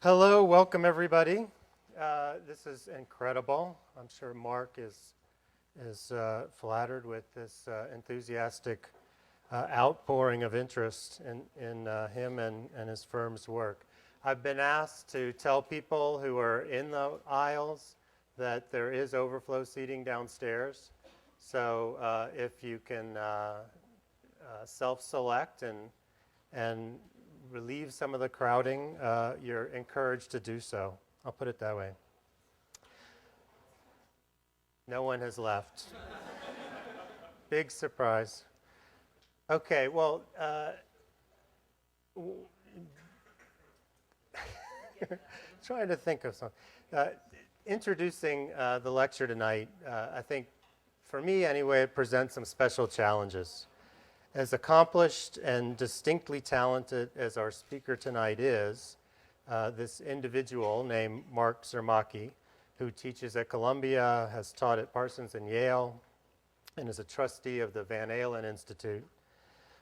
Hello, welcome everybody. This is incredible. I'm sure Mark is flattered with this enthusiastic outpouring of interest in him and his firm's work. I've been asked to tell people who are in the aisles that there is overflow seating downstairs. So if you can self-select and relieve some of the crowding, you're encouraged to do so. I'll put it that way. No one has left. Big surprise. Okay, well, trying to think of something. Introducing the lecture tonight, I think, for me anyway, it presents some special challenges. As accomplished and distinctly talented as our speaker tonight is, this individual named Marc Tsurumaki, who teaches at Columbia, has taught at Parsons and Yale, and is a trustee of the Van Alen Institute.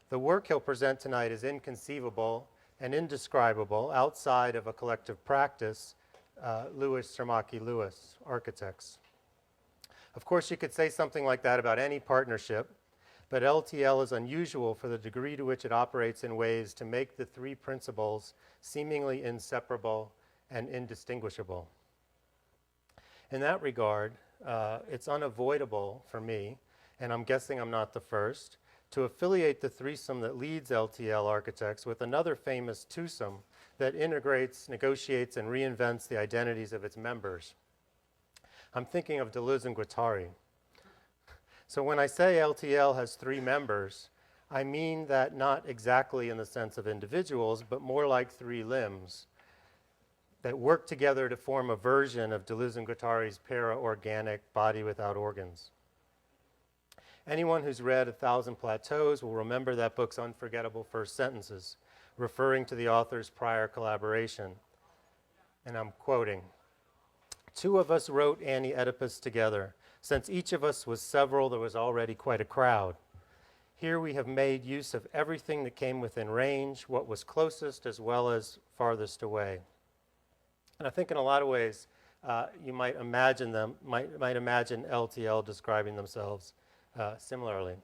The work he'll present tonight is inconceivable and indescribable outside of a collective practice, Lewis.Tsurumaki.Lewis, architects. Of course, you could say something like that about any partnership, but LTL is unusual for the degree to which it operates in ways to make the three principles seemingly inseparable and indistinguishable. In that regard, it's unavoidable for me, and I'm guessing I'm not the first, to affiliate the threesome that leads LTL architects with another famous twosome that integrates, negotiates, and reinvents the identities of its members. I'm thinking of Deleuze and Guattari. So when I say LTL has three members, I mean that not exactly in the sense of individuals, but more like three limbs that work together to form a version of Deleuze and Guattari's para-organic body without organs. Anyone who's read 1,000 Plateaus will remember that book's unforgettable first sentences, referring to the author's prior collaboration. And I'm quoting, "Two of us wrote Annie Oedipus together. Since each of us was several, there was already quite a crowd. Here we have made use of everything that came within range, what was closest as well as farthest away." And I think in a lot of ways, you might imagine LTL describing themselves similarly.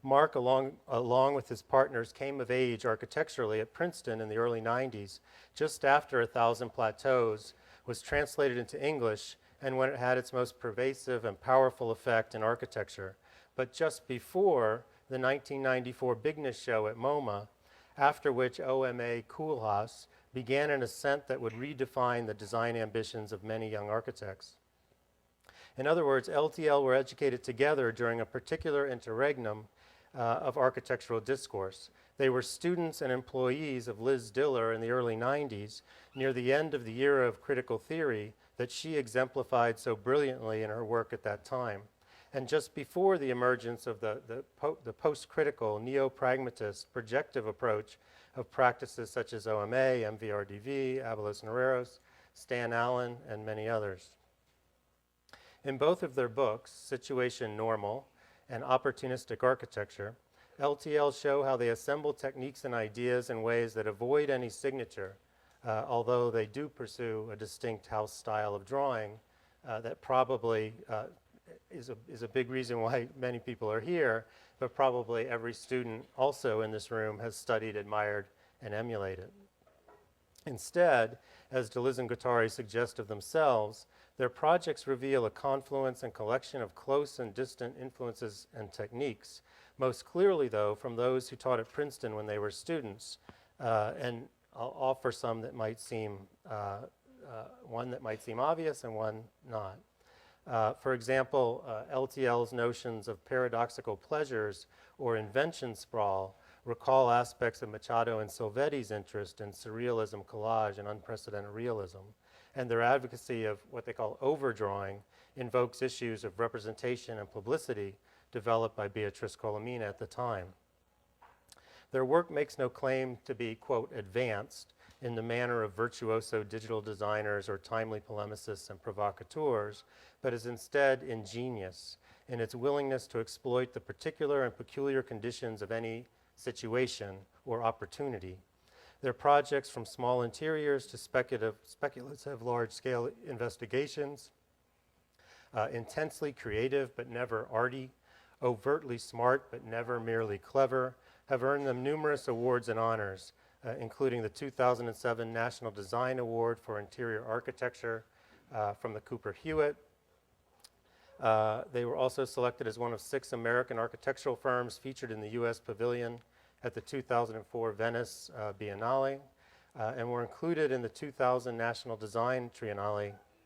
Marc, along with his partners, came of age architecturally at Princeton in the early 90s, just after 1,000 Plateaus was translated into English and when it had its most pervasive and powerful effect in architecture, but just before the 1994 Bigness show at MoMA, after which OMA Koolhaas began an ascent that would redefine the design ambitions of many young architects. In other words, LTL were educated together during a particular interregnum of architectural discourse. They were students and employees of Liz Diller in the early 90s, near the end of the era of critical theory that she exemplified so brilliantly in her work at that time, and just before the emergence of the post-critical, neo-pragmatist, projective approach of practices such as OMA, MVRDV, Abelos and Herreros, Stan Alen, and many others. In both of their books, Situation Normal and Opportunistic Architecture, LTL show how they assemble techniques and ideas in ways that avoid any signature, although they do pursue a distinct house style of drawing that probably is a big reason why many people are here, but probably every student also in this room has studied, admired, and emulated. Instead, as Deleuze and Guattari suggest of themselves, their projects reveal a confluence and collection of close and distant influences and techniques, most clearly, though, from those who taught at Princeton when they were students, and I'll offer some that might seem, one that might seem obvious and one not. For example, LTL's notions of paradoxical pleasures or invention sprawl recall aspects of Machado and Silvetti's interest in surrealism, collage, and unprecedented realism, and their advocacy of what they call overdrawing invokes issues of representation and publicity developed by Beatrice Colomina at the time. Their work makes no claim to be, quote, advanced in the manner of virtuoso digital designers or timely polemicists and provocateurs, but is instead ingenious in its willingness to exploit the particular and peculiar conditions of any situation or opportunity. Their projects from small interiors to speculative large-scale investigations, intensely creative but never arty, overtly smart but never merely clever, have earned them numerous awards and honors, including the 2007 National Design Award for Interior Architecture from the Cooper-Hewitt. They were also selected as one of 6 American architectural firms featured in the U.S. Pavilion at the 2004 Venice Biennale, and were included in the 2000 National Design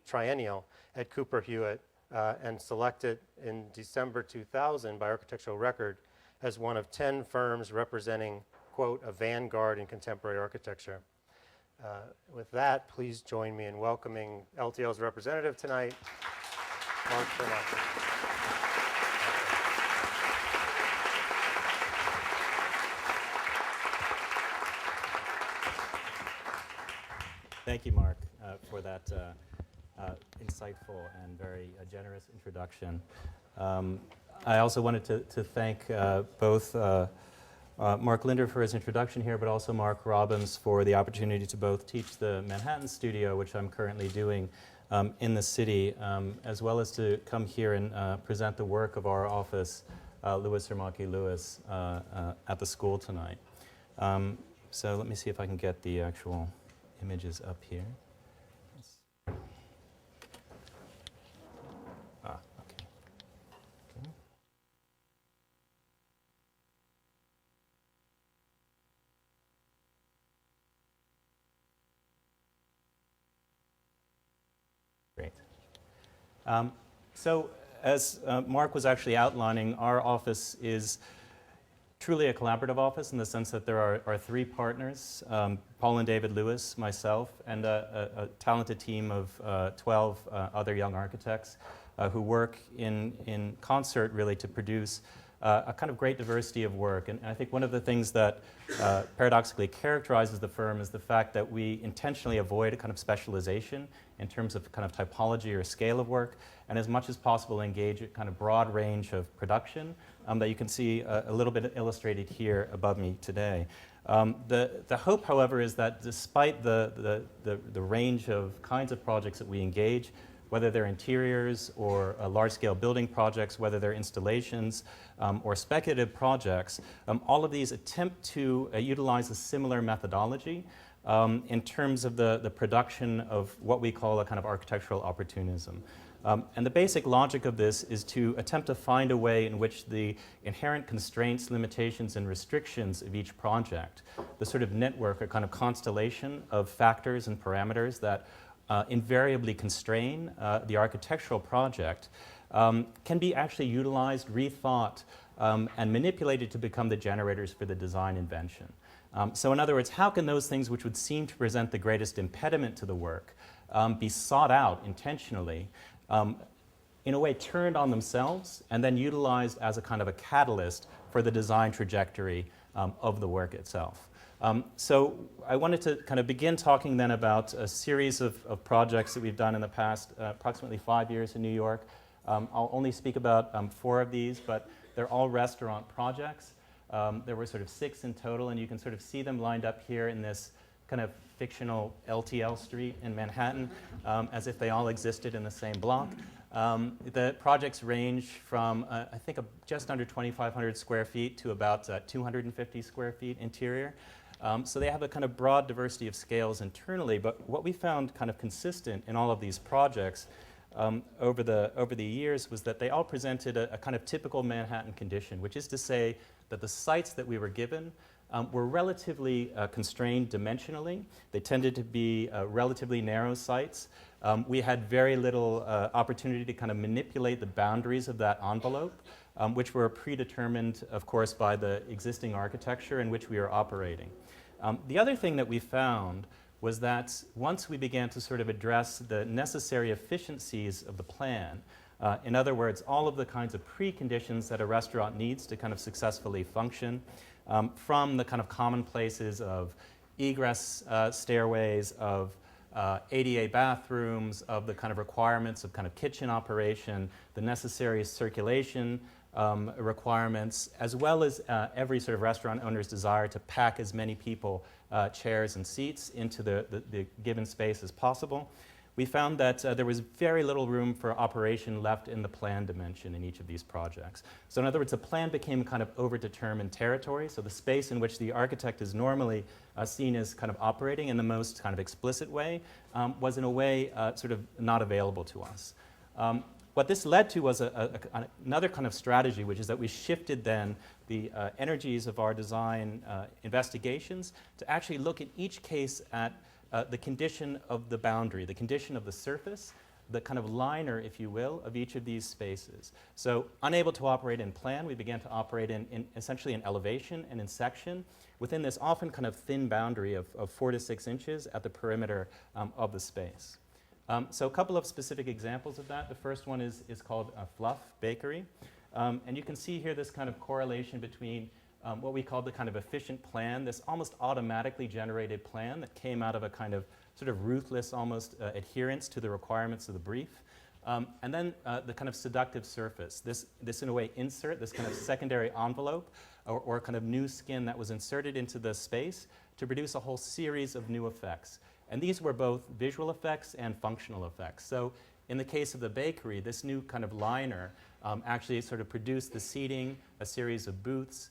Triennial at Cooper-Hewitt, and selected in December 2000 by Architectural Record as one of 10 firms representing, quote, a vanguard in contemporary architecture. With that, please join me in welcoming LTL's representative tonight, Marc Tsurumaki. Thank you, Mark, for that insightful and very generous introduction. I also wanted to thank both Mark Linder for his introduction here, but also Mark Robbins for the opportunity to both teach the Manhattan studio, which I'm currently doing in the city, as well as to come here and present the work of our office, Lewis.Tsurumaki.Lewis, at the school tonight. So let me see if I can get the actual images up here. Okay. Great. So as Mark was actually outlining, our office is truly a collaborative office in the sense that there are 3 partners, Paul and David Lewis, myself, and a talented team of 12 other young architects who work in concert really to produce a kind of great diversity of work. And I think one of the things that paradoxically characterizes the firm is the fact that we intentionally avoid a kind of specialization in terms of kind of typology or scale of work, and as much as possible engage a kind of broad range of production that you can see a little bit illustrated here above me today. The hope, however, is that despite the range of kinds of projects that we engage, whether they're interiors or large-scale building projects, whether they're installations or speculative projects, all of these attempt to utilize a similar methodology in terms of the production of what we call a kind of architectural opportunism. And the basic logic of this is to attempt to find a way in which the inherent constraints, limitations, and restrictions of each project, the sort of network or kind of constellation of factors and parameters that invariably constrain the architectural project, can be actually utilized, rethought, and manipulated to become the generators for the design invention. So in other words, how can those things which would seem to present the greatest impediment to the work be sought out intentionally, in a way turned on themselves, and then utilized as a kind of a catalyst for the design trajectory of the work itself. So I wanted to kind of begin talking then about a series of projects that we've done in the past approximately 5 years in New York. I'll only speak about 4 of these, but they're all restaurant projects. There were sort of 6 in total, and you can sort of see them lined up here in this kind of fictional LTL street in Manhattan, as if they all existed in the same block. The projects range from, I think, just under 2,500 square feet to about 250 square feet interior. So they have a kind of broad diversity of scales internally, but what we found kind of consistent in all of these projects over the years was that they all presented a kind of typical Manhattan condition, which is to say that the sites that we were given were relatively constrained dimensionally. They tended to be relatively narrow sites. We had very little opportunity to kind of manipulate the boundaries of that envelope, which were predetermined, of course, by the existing architecture in which we are operating. The other thing that we found was that once we began to sort of address the necessary efficiencies of the plan, in other words, all of the kinds of preconditions that a restaurant needs to kind of successfully function, from the kind of commonplaces of egress stairways, of ADA bathrooms, of the kind of requirements of kind of kitchen operation, the necessary circulation requirements, as well as every sort of restaurant owner's desire to pack as many people, chairs and seats into the given space as possible, we found that there was very little room for operation left in the plan dimension in each of these projects. So in other words, the plan became kind of overdetermined territory, so the space in which the architect is normally seen as kind of operating in the most kind of explicit way was in a way sort of not available to us. What this led to was another kind of strategy, which is that we shifted then the energies of our design investigations to actually look in each case at the condition of the boundary, the condition of the surface, the kind of liner, if you will, of each of these spaces. So unable to operate in plan, we began to operate in essentially in elevation and in section within this often kind of thin boundary of 4 to 6 inches at the perimeter of the space. So a couple of specific examples of that. The first one is called Fluff Bakery. And you can see here this kind of correlation between what we call the kind of efficient plan, this almost automatically generated plan that came out of a kind of sort of ruthless almost adherence to the requirements of the brief. And then the kind of seductive surface, this in a way insert, this kind of secondary envelope or kind of new skin that was inserted into the space to produce a whole series of new effects. And these were both visual effects and functional effects. So in the case of the bakery, this new kind of liner actually sort of produced the seating, a series of booths,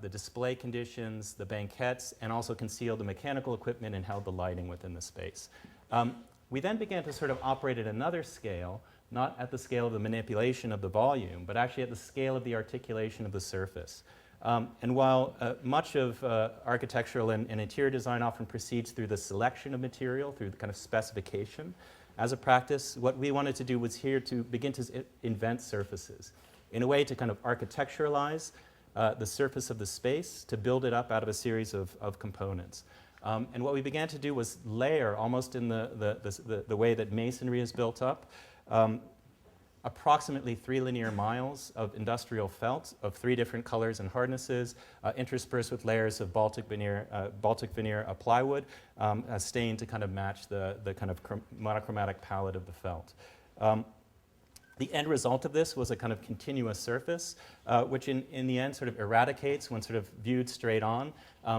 the display conditions, the banquettes, and also concealed the mechanical equipment and held the lighting within the space. We then began to sort of operate at another scale, not at the scale of the manipulation of the volume, but actually at the scale of the articulation of the surface. And while much of architectural and interior design often proceeds through the selection of material, through the kind of specification, as a practice, what we wanted to do was here to begin to invent surfaces in a way to kind of architecturalize the surface of the space, to build it up out of a series of components. And what we began to do was layer, almost in the way that masonry is built up, approximately 3 linear miles of industrial felt of 3 different colors and hardnesses, interspersed with layers of Baltic veneer plywood, stained to kind of match the kind of monochromatic palette of the felt. The end result of this was a kind of continuous surface, which in the end sort of eradicates, when sort of viewed straight on,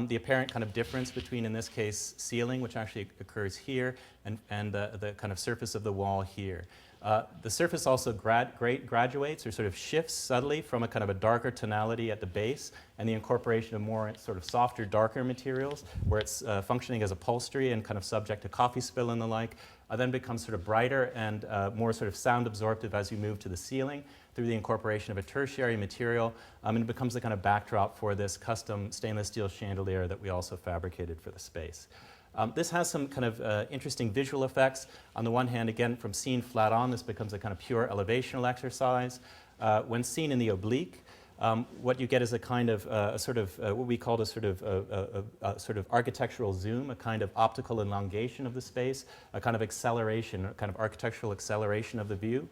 the apparent kind of difference between, in this case, ceiling, which actually occurs here, and the kind of surface of the wall here. The surface also graduates or sort of shifts subtly from a kind of a darker tonality at the base and the incorporation of more sort of softer, darker materials where it's functioning as upholstery and kind of subject to coffee spill and the like, then becomes sort of brighter and more sort of sound absorptive as you move to the ceiling through the incorporation of a tertiary material, and it becomes the kind of backdrop for this custom stainless steel chandelier that we also fabricated for the space. This has some kind of interesting visual effects. On the one hand, again, from seen flat on, this becomes a kind of pure elevational exercise. When seen in the oblique, what you get is a kind of what we call a sort of architectural zoom, a kind of optical elongation of the space, a kind of acceleration, a kind of architectural acceleration of the view,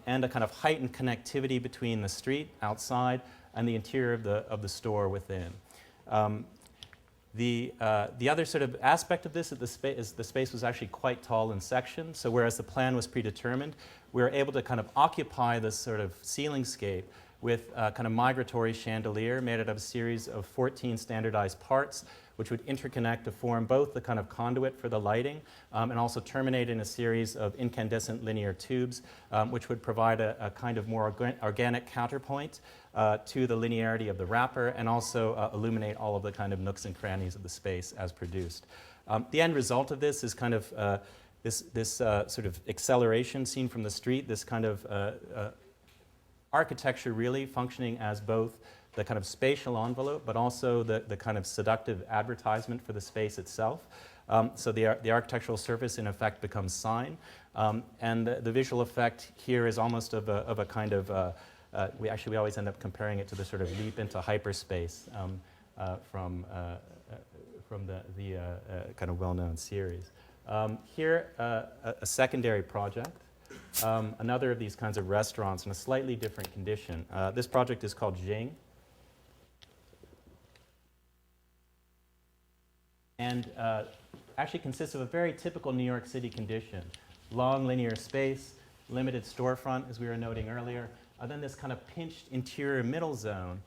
and a kind of heightened connectivity between the street outside and the interior of the store within. The other sort of aspect of this is the space was actually quite tall in section, so whereas the plan was predetermined, we were able to kind of occupy this sort of ceiling scape with a kind of migratory chandelier made out of a series of 14 standardized parts, which would interconnect to form both the kind of conduit for the lighting and also terminate in a series of incandescent linear tubes, which would provide a kind of more organic counterpoint to the linearity of the wrapper and also illuminate all of the kind of nooks and crannies of the space as produced. The end result of this is kind of this sort of acceleration seen from the street, this kind of architecture really functioning as both the kind of spatial envelope, but also the kind of seductive advertisement for the space itself. So the architectural surface, in effect, becomes sign. And the visual effect here is almost of a kind of, we always end up comparing it to the sort of leap into hyperspace from the kind of well-known series. Here, a secondary project. Another of these kinds of restaurants in a slightly different condition. This project is called Jing. And actually consists of a very typical New York City condition. Long linear space, limited storefront, as we were noting earlier, then this kind of pinched interior middle zone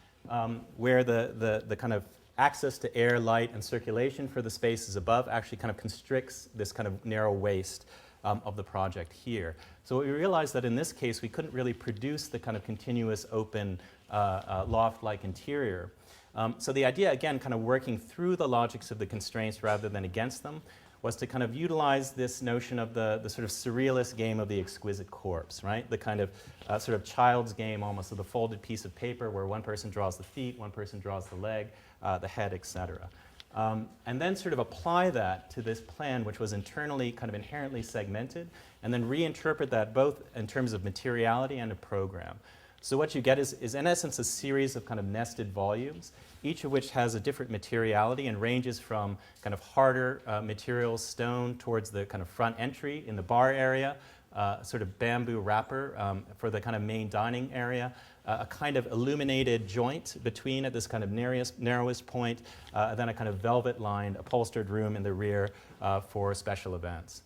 where the kind of access to air, light, and circulation for the spaces above actually kind of constricts this kind of narrow waist of the project here. So we realized that in this case we couldn't really produce the kind of continuous open loft-like interior. So the idea, again, kind of working through the logics of the constraints rather than against them, was to kind of utilize this notion of the sort of surrealist game of the exquisite corpse, right? The kind of sort of child's game almost of the folded piece of paper where one person draws the feet, one person draws the leg, the head, etc. And then sort of apply that to this plan, which was internally kind of inherently segmented, and then reinterpret that both in terms of materiality and a program. So what you get is in essence a series of kind of nested volumes, each of which has a different materiality and ranges from kind of harder materials, stone, towards the kind of front entry in the bar area, sort of bamboo wrapper for the kind of main dining area, a kind of illuminated joint between at this kind of narrowest point, then a kind of velvet-lined upholstered room in the rear for special events.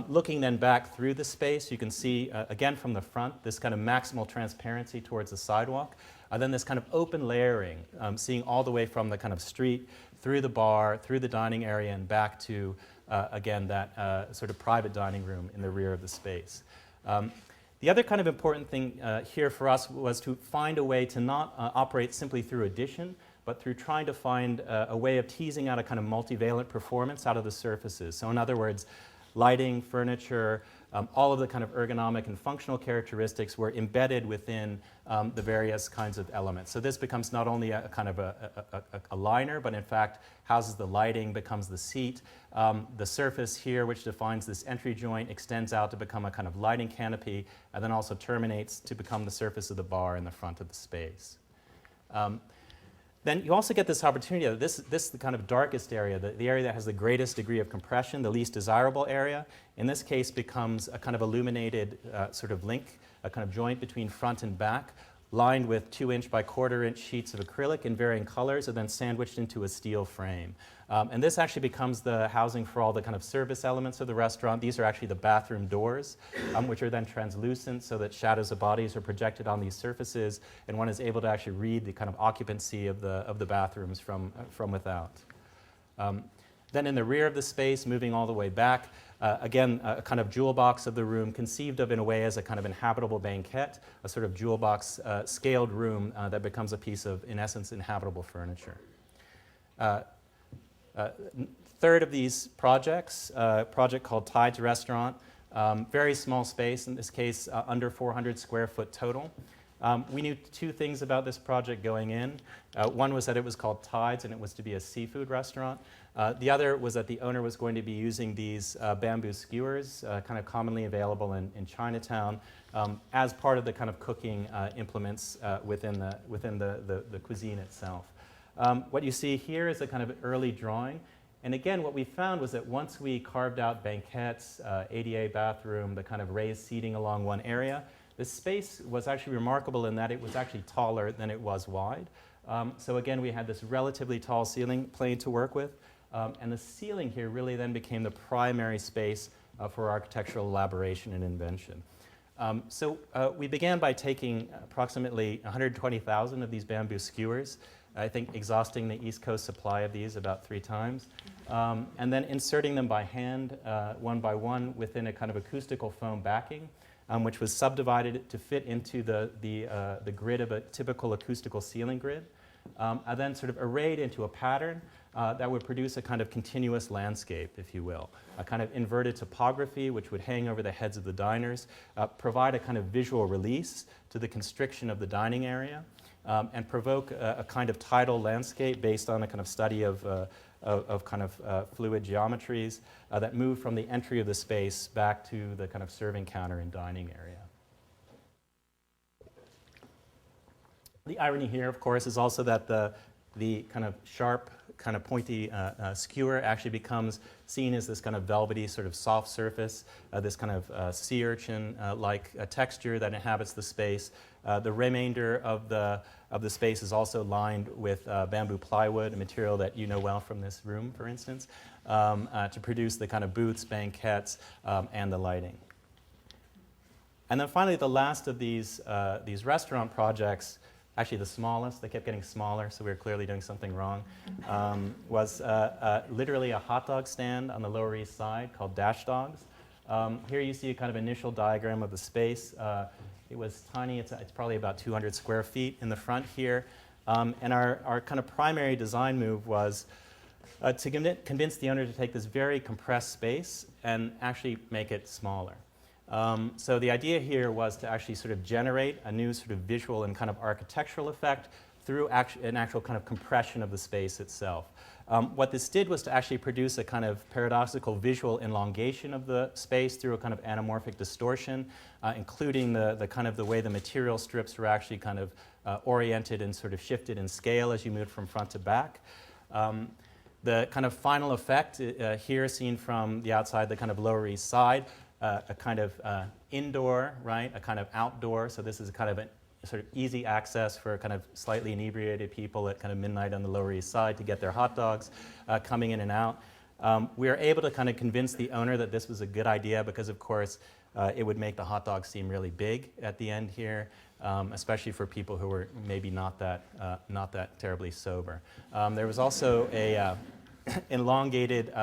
Looking then back through the space, you can see, again from the front, this kind of maximal transparency towards the sidewalk, then this kind of open layering, seeing all the way from the kind of street, through the bar, through the dining area, and back to, again, that sort of private dining room in the rear of the space. The other kind of important thing here for us was to find a way to not operate simply through addition, but through trying to find a way of teasing out a kind of multivalent performance out of the surfaces. So in other words, lighting, furniture, all of the kind of ergonomic and functional characteristics were embedded within the various kinds of elements. So this becomes not only a kind of a liner, but in fact houses the lighting, becomes the seat. The surface here, which defines this entry joint, extends out to become a kind of lighting canopy, and then also terminates to become the surface of the bar in the front of the space. Then you also get this opportunity, this is the kind of darkest area, the area that has the greatest degree of compression, the least desirable area. In this case becomes a kind of illuminated sort of link, a kind of joint between front and back, lined with 2-inch by 1/4-inch sheets of acrylic in varying colors, and then sandwiched into a steel frame. And this actually becomes the housing for all the kind of service elements of the restaurant. These are actually the bathroom doors, which are then translucent so that shadows of bodies are projected on these surfaces, and one is able to actually read the kind of occupancy of the bathrooms from without. Then in the rear of the space, moving all the way back, again, a kind of jewel box of the room, conceived of in a way as a kind of inhabitable banquette, a sort of jewel box scaled room that becomes a piece of, in essence, inhabitable furniture. Third of these projects, a project called Tides Restaurant, very small space, in this case under 400 square foot total. We knew two things about this project going in. One was that it was called Tides and it was to be a seafood restaurant. The other was that the owner was going to be using these bamboo skewers, kind of commonly available in Chinatown, as part of the kind of cooking implements within the cuisine itself. What you see here is a kind of early drawing. And again, what we found was that once we carved out banquettes, ADA bathroom, the kind of raised seating along one area, the space was actually remarkable in that it was actually taller than it was wide. So again, we had this relatively tall ceiling plane to work with. And the ceiling here really then became the primary space for architectural elaboration and invention. So we began by taking approximately 120,000 of these bamboo skewers, I think exhausting the East Coast supply of these about 3 times, and then inserting them by hand, one by one, within a kind of acoustical foam backing, which was subdivided to fit into the grid of a typical acoustical ceiling grid, and then sort of arrayed into a pattern that would produce a kind of continuous landscape, if you will, a kind of inverted topography which would hang over the heads of the diners, provide a kind of visual release to the constriction of the dining area, and provoke a kind of tidal landscape based on a kind of study of kind of fluid geometries that move from the entry of the space back to the kind of serving counter and dining area. The irony here, of course, is also that the kind of sharp, kind of pointy skewer actually becomes seen as this kind of velvety sort of soft surface, this kind of sea urchin-like texture that inhabits the space. The remainder of the space is also lined with bamboo plywood, a material that you know well from this room, for instance, to produce the kind of booths, banquettes, and the lighting. And then finally, the last of these restaurant projects, actually the smallest, they kept getting smaller, so we were clearly doing something wrong, was literally a hot dog stand on the Lower East Side called Dash Dogs. Here you see a kind of initial diagram of the space. It was tiny, it's probably about 200 square feet in the front here. And our kind of primary design move was to convince the owner to take this very compressed space and actually make it smaller. So the idea here was to actually sort of generate a new sort of visual and kind of architectural effect through an actual kind of compression of the space itself. What this did was to actually produce a kind of paradoxical visual elongation of the space through a kind of anamorphic distortion, including the kind of the way the material strips were actually kind of oriented and sort of shifted in scale as you moved from front to back. The kind of final effect here seen from the outside, the kind of Lower East Side, a kind of indoor, right, a kind of outdoor. So this is a kind of a sort of easy access for kind of slightly inebriated people at kind of midnight on the Lower East Side to get their hot dogs coming in and out. We were able to kind of convince the owner that this was a good idea because, of course, it would make the hot dogs seem really big at the end here, especially for people who were maybe not that terribly sober. There was also a elongated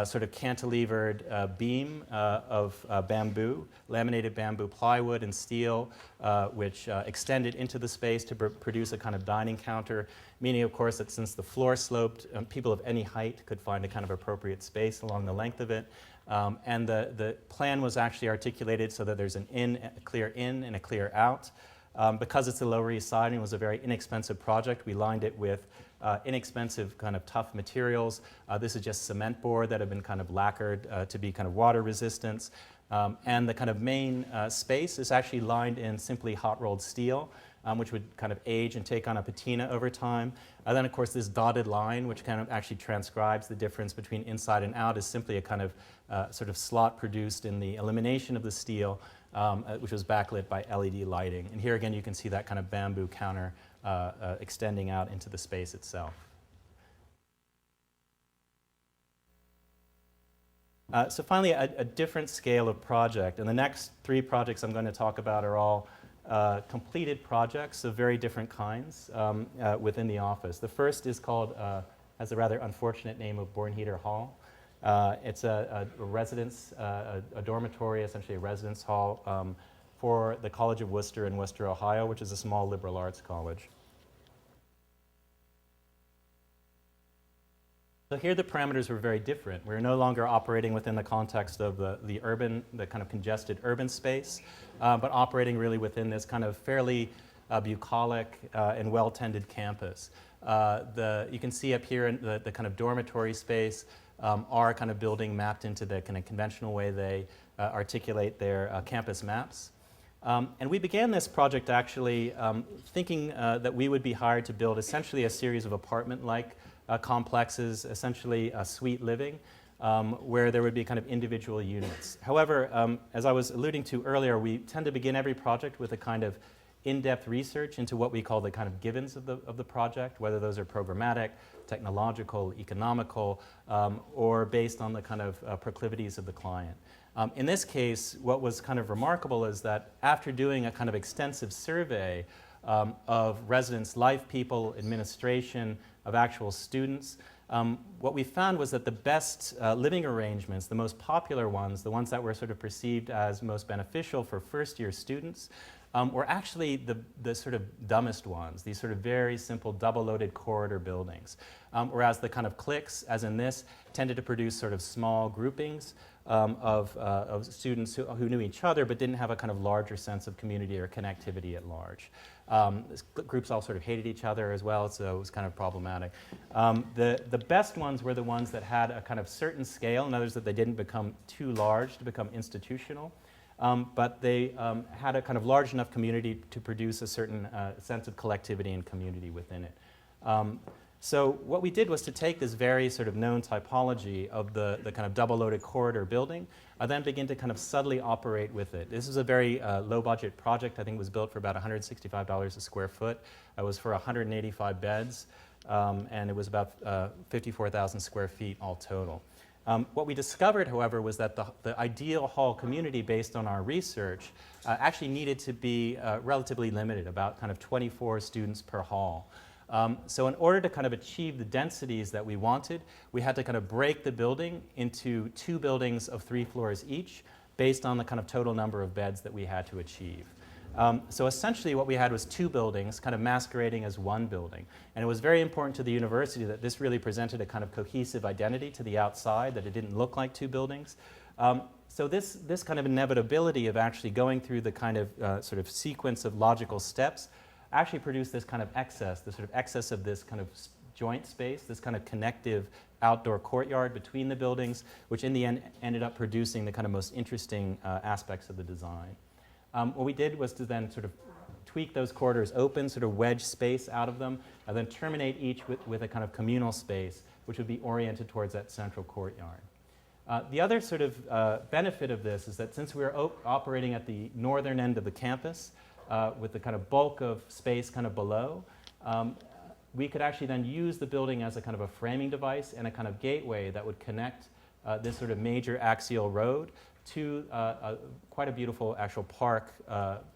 sort of cantilevered beam of bamboo, laminated bamboo plywood and steel, which extended into the space to produce a kind of dining counter, meaning, of course, that since the floor sloped, people of any height could find a kind of appropriate space along the length of it. And the plan was actually articulated so that there's a clear in and a clear out. Because it's the Lower East Side and it was a very inexpensive project, we lined it with inexpensive kind of tough materials. This is just cement board that had been kind of lacquered to be kind of water resistant. And the kind of main space is actually lined in simply hot rolled steel, which would kind of age and take on a patina over time. And then, of course, this dotted line, which kind of actually transcribes the difference between inside and out, is simply a kind of sort of slot produced in the elimination of the steel, which was backlit by LED lighting. And here again, you can see that kind of bamboo counter extending out into the space itself. So finally, a different scale of project. And the next three projects I'm going to talk about are all completed projects of very different kinds within the office. The first is called, has a rather unfortunate name of Bornheder Hall. It's a residence, a dormitory, essentially a residence hall for the College of Worcester in Worcester, Ohio, which is a small liberal arts college. So here the parameters were very different. We were no longer operating within the context of the kind of congested urban space, but operating really within this kind of fairly bucolic and well-tended campus. You can see up here in the kind of dormitory space, our kind of building mapped into the kind of conventional way they articulate their campus maps. And we began this project actually thinking that we would be hired to build essentially a series of apartment-like complexes, essentially suite living, where there would be kind of individual units. However, as I was alluding to earlier, we tend to begin every project with a kind of in-depth research into what we call the kind of givens of the project, whether those are programmatic, technological, economical, or based on the kind of proclivities of the client. In this case, what was kind of remarkable is that after doing a kind of extensive survey of residents, life people, administration, of actual students, what we found was that the best living arrangements, the most popular ones, the ones that were sort of perceived as most beneficial for first-year students, were actually the sort of dumbest ones, these sort of very simple double-loaded corridor buildings. Whereas the kind of cliques, as in this, tended to produce sort of small groupings of students who knew each other but didn't have a kind of larger sense of community or connectivity at large. Groups all sort of hated each other as well, so it was kind of problematic. The best ones were the ones that had a kind of certain scale, in others that they didn't become too large to become institutional, but they had a kind of large enough community to produce a certain sense of collectivity and community within it. So what we did was to take this very sort of known typology of the kind of double-loaded corridor building, then begin to kind of subtly operate with it. This is a very low-budget project. I think it was built for about $165 a square foot. It was for 185 beds, and it was about 54,000 square feet all total. What we discovered, however, was that the ideal hall community, based on our research, actually needed to be relatively limited, about kind of 24 students per hall. So in order to kind of achieve the densities that we wanted, we had to kind of break the building into 2 buildings of 3 floors each, based on the kind of total number of beds that we had to achieve. So essentially what we had was 2 buildings kind of masquerading as 1 building. And it was very important to the university that this really presented a kind of cohesive identity to the outside, that it didn't look like 2 buildings. So this kind of inevitability of actually going through the kind of sort of sequence of logical steps actually produced this kind of excess, the sort of excess of this kind of joint space, this kind of connective outdoor courtyard between the buildings, which in the end ended up producing the kind of most interesting aspects of the design. What we did was to then sort of tweak those corridors open, sort of wedge space out of them, and then terminate each with a kind of communal space, which would be oriented towards that central courtyard. The other sort of benefit of this is that since we were operating at the northern end of the campus, with the kind of bulk of space kind of below, we could actually then use the building as a kind of a framing device and a kind of gateway that would connect this sort of major axial road to quite a beautiful actual park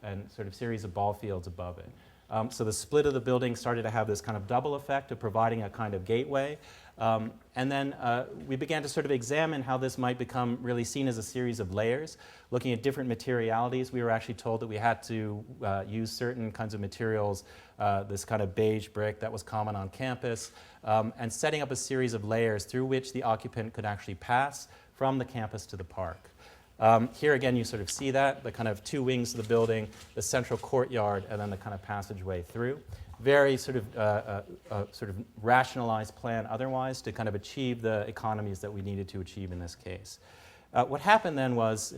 and sort of series of ball fields above it. So the split of the building started to have this kind of double effect of providing a kind of gateway. And then we began to sort of examine how this might become really seen as a series of layers. Looking at different materialities, we were actually told that we had to use certain kinds of materials, this kind of beige brick that was common on campus, and setting up a series of layers through which the occupant could actually pass from the campus to the park. Here again you sort of see that, the kind of 2 wings of the building, the central courtyard, and then the kind of passageway through. Very sort of rationalized plan otherwise to kind of achieve the economies that we needed to achieve in this case. What happened then was,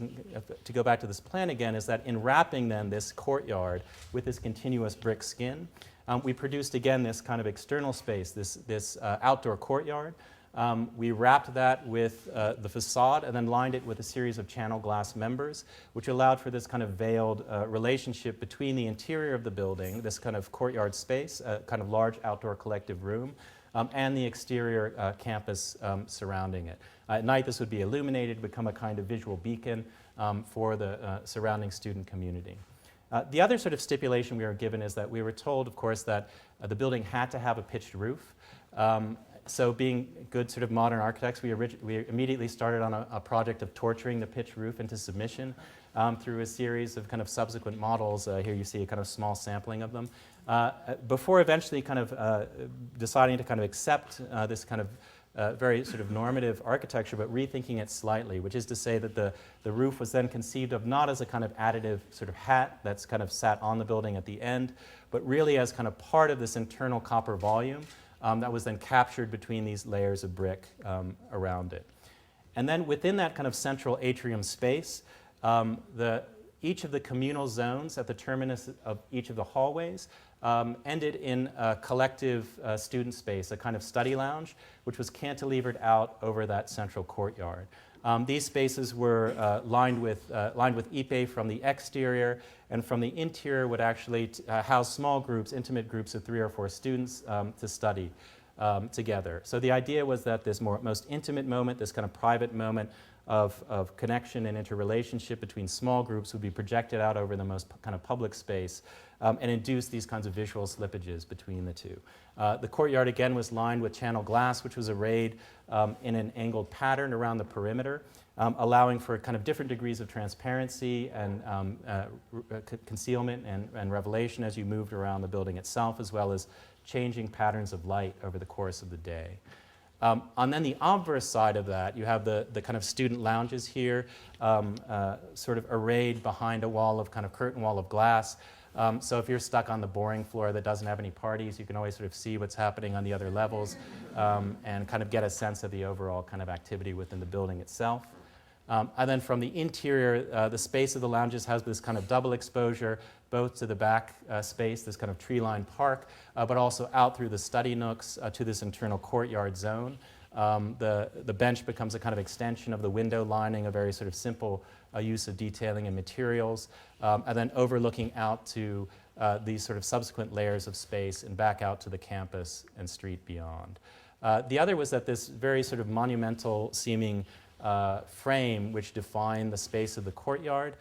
to go back to this plan again, is that in wrapping then this courtyard with this continuous brick skin, we produced again this kind of external space, this outdoor courtyard. We wrapped that with the facade and then lined it with a series of channel glass members, which allowed for this kind of veiled relationship between the interior of the building, this kind of courtyard space, a kind of large outdoor collective room, and the exterior campus surrounding it. At night this would be illuminated, become a kind of visual beacon for the surrounding student community. The other sort of stipulation we were given is that we were told, of course, that the building had to have a pitched roof. So being good sort of modern architects, we immediately started on a project of torturing the pitched roof into submission through a series of kind of subsequent models. Here you see a kind of small sampling of them. Before eventually kind of deciding to kind of accept this kind of very sort of normative architecture, but rethinking it slightly, which is to say that the roof was then conceived of not as a kind of additive sort of hat that's kind of sat on the building at the end, but really as kind of part of this internal copper volume that was then captured between these layers of brick around it. And then within that kind of central atrium space, each of the communal zones at the terminus of each of the hallways ended in a collective student space, a kind of study lounge, which was cantilevered out over that central courtyard. These spaces were lined with ipe from the exterior, and from the interior would actually house small groups, intimate groups of 3 or 4 students to study together. So the idea was that this most intimate moment, this kind of private moment of connection and interrelationship between small groups would be projected out over the most kind of public space and induce these kinds of visual slippages between the two. The courtyard again was lined with channel glass, which was arrayed in an angled pattern around the perimeter, allowing for kind of different degrees of transparency and concealment and revelation as you moved around the building itself, as well as changing patterns of light over the course of the day. On then the obverse side of that, you have the kind of student lounges here, sort of arrayed behind a wall of kind of curtain wall of glass. So if you're stuck on the boring floor that doesn't have any parties, you can always sort of see what's happening on the other levels and kind of get a sense of the overall kind of activity within the building itself. And then from the interior, the space of the lounges has this kind of double exposure, both to the back space, this kind of tree-lined park, but also out through the study nooks to this internal courtyard zone. The bench becomes a kind of extension of the window lining, a very sort of simple use of detailing and materials, and then overlooking out to these sort of subsequent layers of space and back out to the campus and street beyond. The other was that this very sort of monumental seeming frame, which defined the space of the courtyard,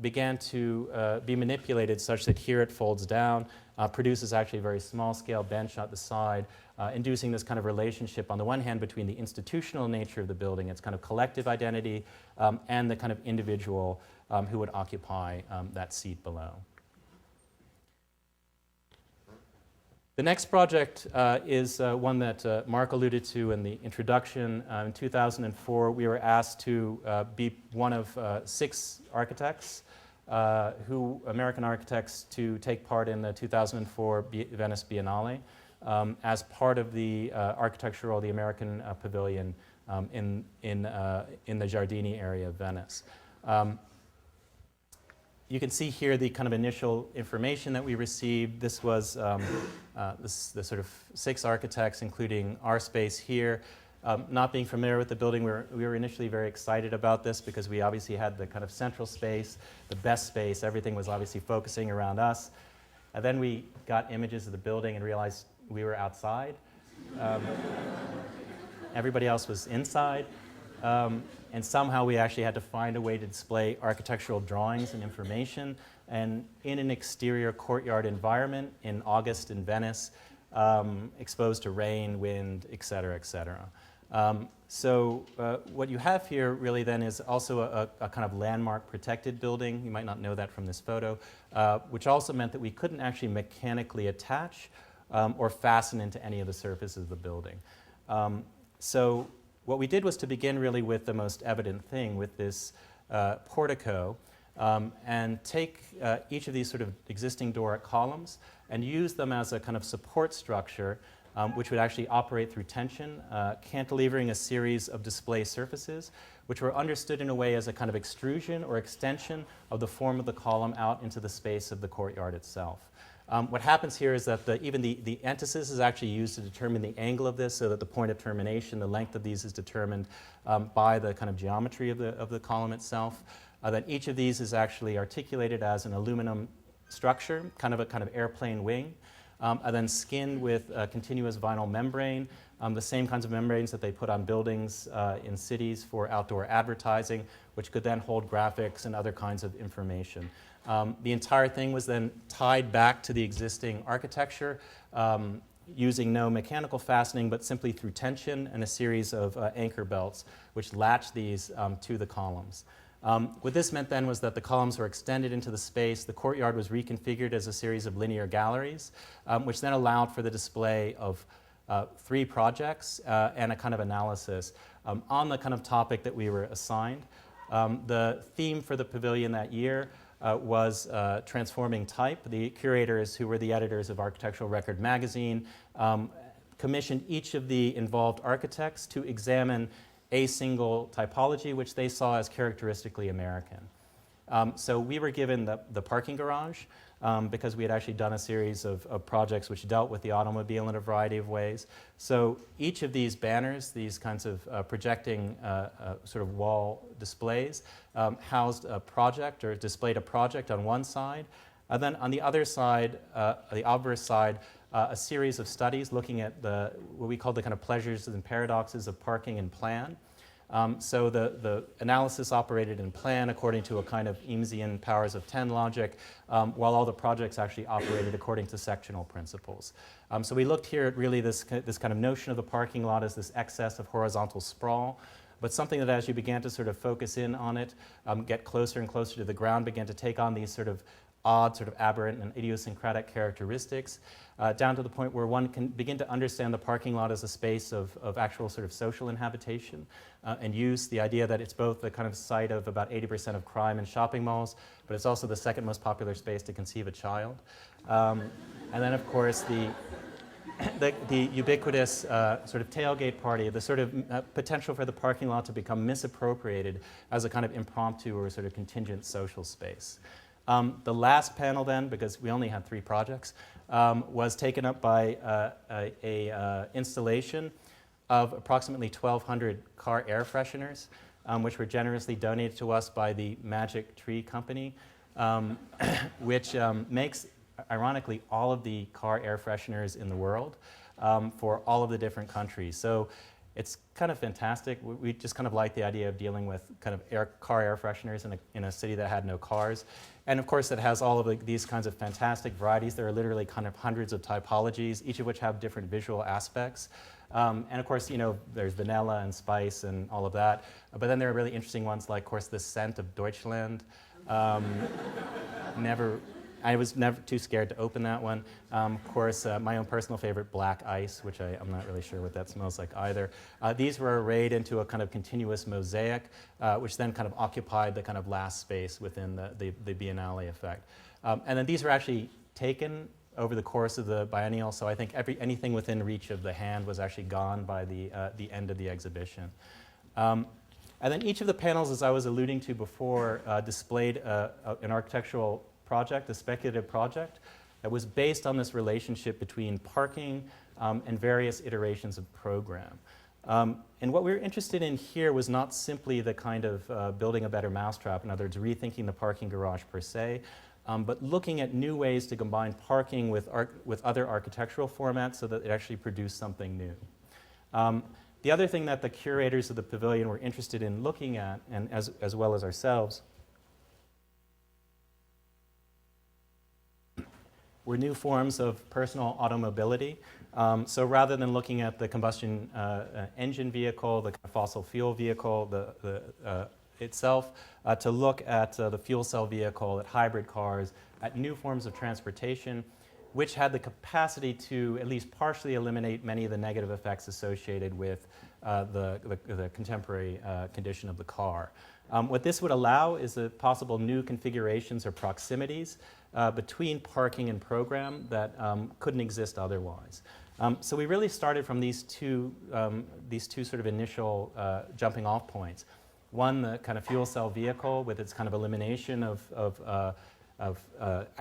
began to be manipulated such that here it folds down, produces actually a very small scale bench at the side, inducing this kind of relationship on the one hand between the institutional nature of the building, its kind of collective identity, and the kind of individual who would occupy that seat below. The next project is one that Marc alluded to in the introduction. In 2004, we were asked to be one of 6 architects, American architects, to take part in the 2004 Venice Biennale as part of the architectural, the American Pavilion in the Giardini area of Venice. You can see here the kind of initial information that we received. This was the sort of 6 architects, including our space here. Not being familiar with the building, we were initially very excited about this because we obviously had the kind of central space, the best space. Everything was obviously focusing around us. And then we got images of the building and realized we were outside. Everybody else was inside. And somehow we actually had to find a way to display architectural drawings and information, and in an exterior courtyard environment in August in Venice, exposed to rain, wind, et cetera, et cetera. So what you have here really then is also a kind of landmark protected building. You might not know that from this photo, which also meant that we couldn't actually mechanically attach or fasten into any of the surfaces of the building. So what we did was to begin really with the most evident thing, with this portico, and take each of these sort of existing Doric columns and use them as a kind of support structure which would actually operate through tension, cantilevering a series of display surfaces, which were understood in a way as a kind of extrusion or extension of the form of the column out into the space of the courtyard itself. What happens here is that even the entasis is actually used to determine the angle of this, so that the point of termination, the length of these, is determined by the kind of geometry of the column itself. That each of these is actually articulated as an aluminum structure, kind of a airplane wing, and then skinned with a continuous vinyl membrane, the same kinds of membranes that they put on buildings in cities for outdoor advertising, which could then hold graphics and other kinds of information. The entire thing was then tied back to the existing architecture using no mechanical fastening, but simply through tension and a series of anchor belts which latched these to the columns. What this meant then was that the columns were extended into the space. The courtyard was reconfigured as a series of linear galleries, which then allowed for the display of 3 projects and a kind of analysis on the kind of topic that we were assigned. The theme for the pavilion that year was transforming type. The curators, who were the editors of Architectural Record magazine, commissioned each of the involved architects to examine a single typology which they saw as characteristically American. So we were given the parking garage because we had actually done a series of projects which dealt with the automobile in a variety of ways. So each of these banners, these kinds of projecting sort of wall displays, housed a project or displayed a project on one side, and then on the other side, the obverse side, a series of studies looking at what we call the kind of pleasures and paradoxes of parking and plan. So the analysis operated in plan according to a kind of Eamesian powers of 10 logic, while all the projects actually operated according to sectional principles. So we looked here at really this kind of notion of the parking lot as this excess of horizontal sprawl, but something that as you began to sort of focus in on it, get closer and closer to the ground, began to take on these sort of odd, sort of aberrant and idiosyncratic characteristics, down to the point where one can begin to understand the parking lot as a space of actual sort of social inhabitation and use, the idea that it's both the kind of site of about 80% of crime in shopping malls, but it's also the second most popular space to conceive a child. And then, of course, the ubiquitous sort of tailgate party, the sort of potential for the parking lot to become misappropriated as a kind of impromptu or sort of contingent social space. The last panel then, because we only had 3 projects, was taken up by an installation of approximately 1,200 car air fresheners, which were generously donated to us by the Magic Tree Company, which makes, ironically, all of the car air fresheners in the world. for all of the different countries. So it's kind of fantastic. We just kind of like the idea of dealing with kind of car air fresheners in a city that had no cars. And of course, it has all of these kinds of fantastic varieties. There are literally kind of hundreds of typologies, each of which have different visual aspects. And of course, you know, there's vanilla and spice and all of that. But then there are really interesting ones like, of course, the scent of Deutschland. I was never too scared to open that one. Of course, my own personal favorite, black ice, which I'm not really sure what that smells like either. These were arrayed into a kind of continuous mosaic, which then kind of occupied the kind of last space within the Biennale effect. And then these were actually taken over the course of the biennial, so I think anything within reach of the hand was actually gone by the end of the exhibition. And then each of the panels, as I was alluding to before, displayed an architectural project, a speculative project, that was based on this relationship between parking and various iterations of program. And what we were interested in here was not simply the kind of building a better mousetrap, in other words, rethinking the parking garage per se, but looking at new ways to combine parking with other architectural formats so that it actually produced something new. The other thing that the curators of the pavilion were interested in looking at, and as well as ourselves, were new forms of personal automobility. So rather than looking at the combustion engine vehicle, the fossil fuel vehicle itself, to look at the fuel cell vehicle, at hybrid cars, at new forms of transportation, which had the capacity to at least partially eliminate many of the negative effects associated with the contemporary condition of the car. What this would allow is the possible new configurations or proximities between parking and program that couldn't exist otherwise. So we really started from these two sort of initial jumping off points. One, the kind of fuel cell vehicle with its kind of elimination of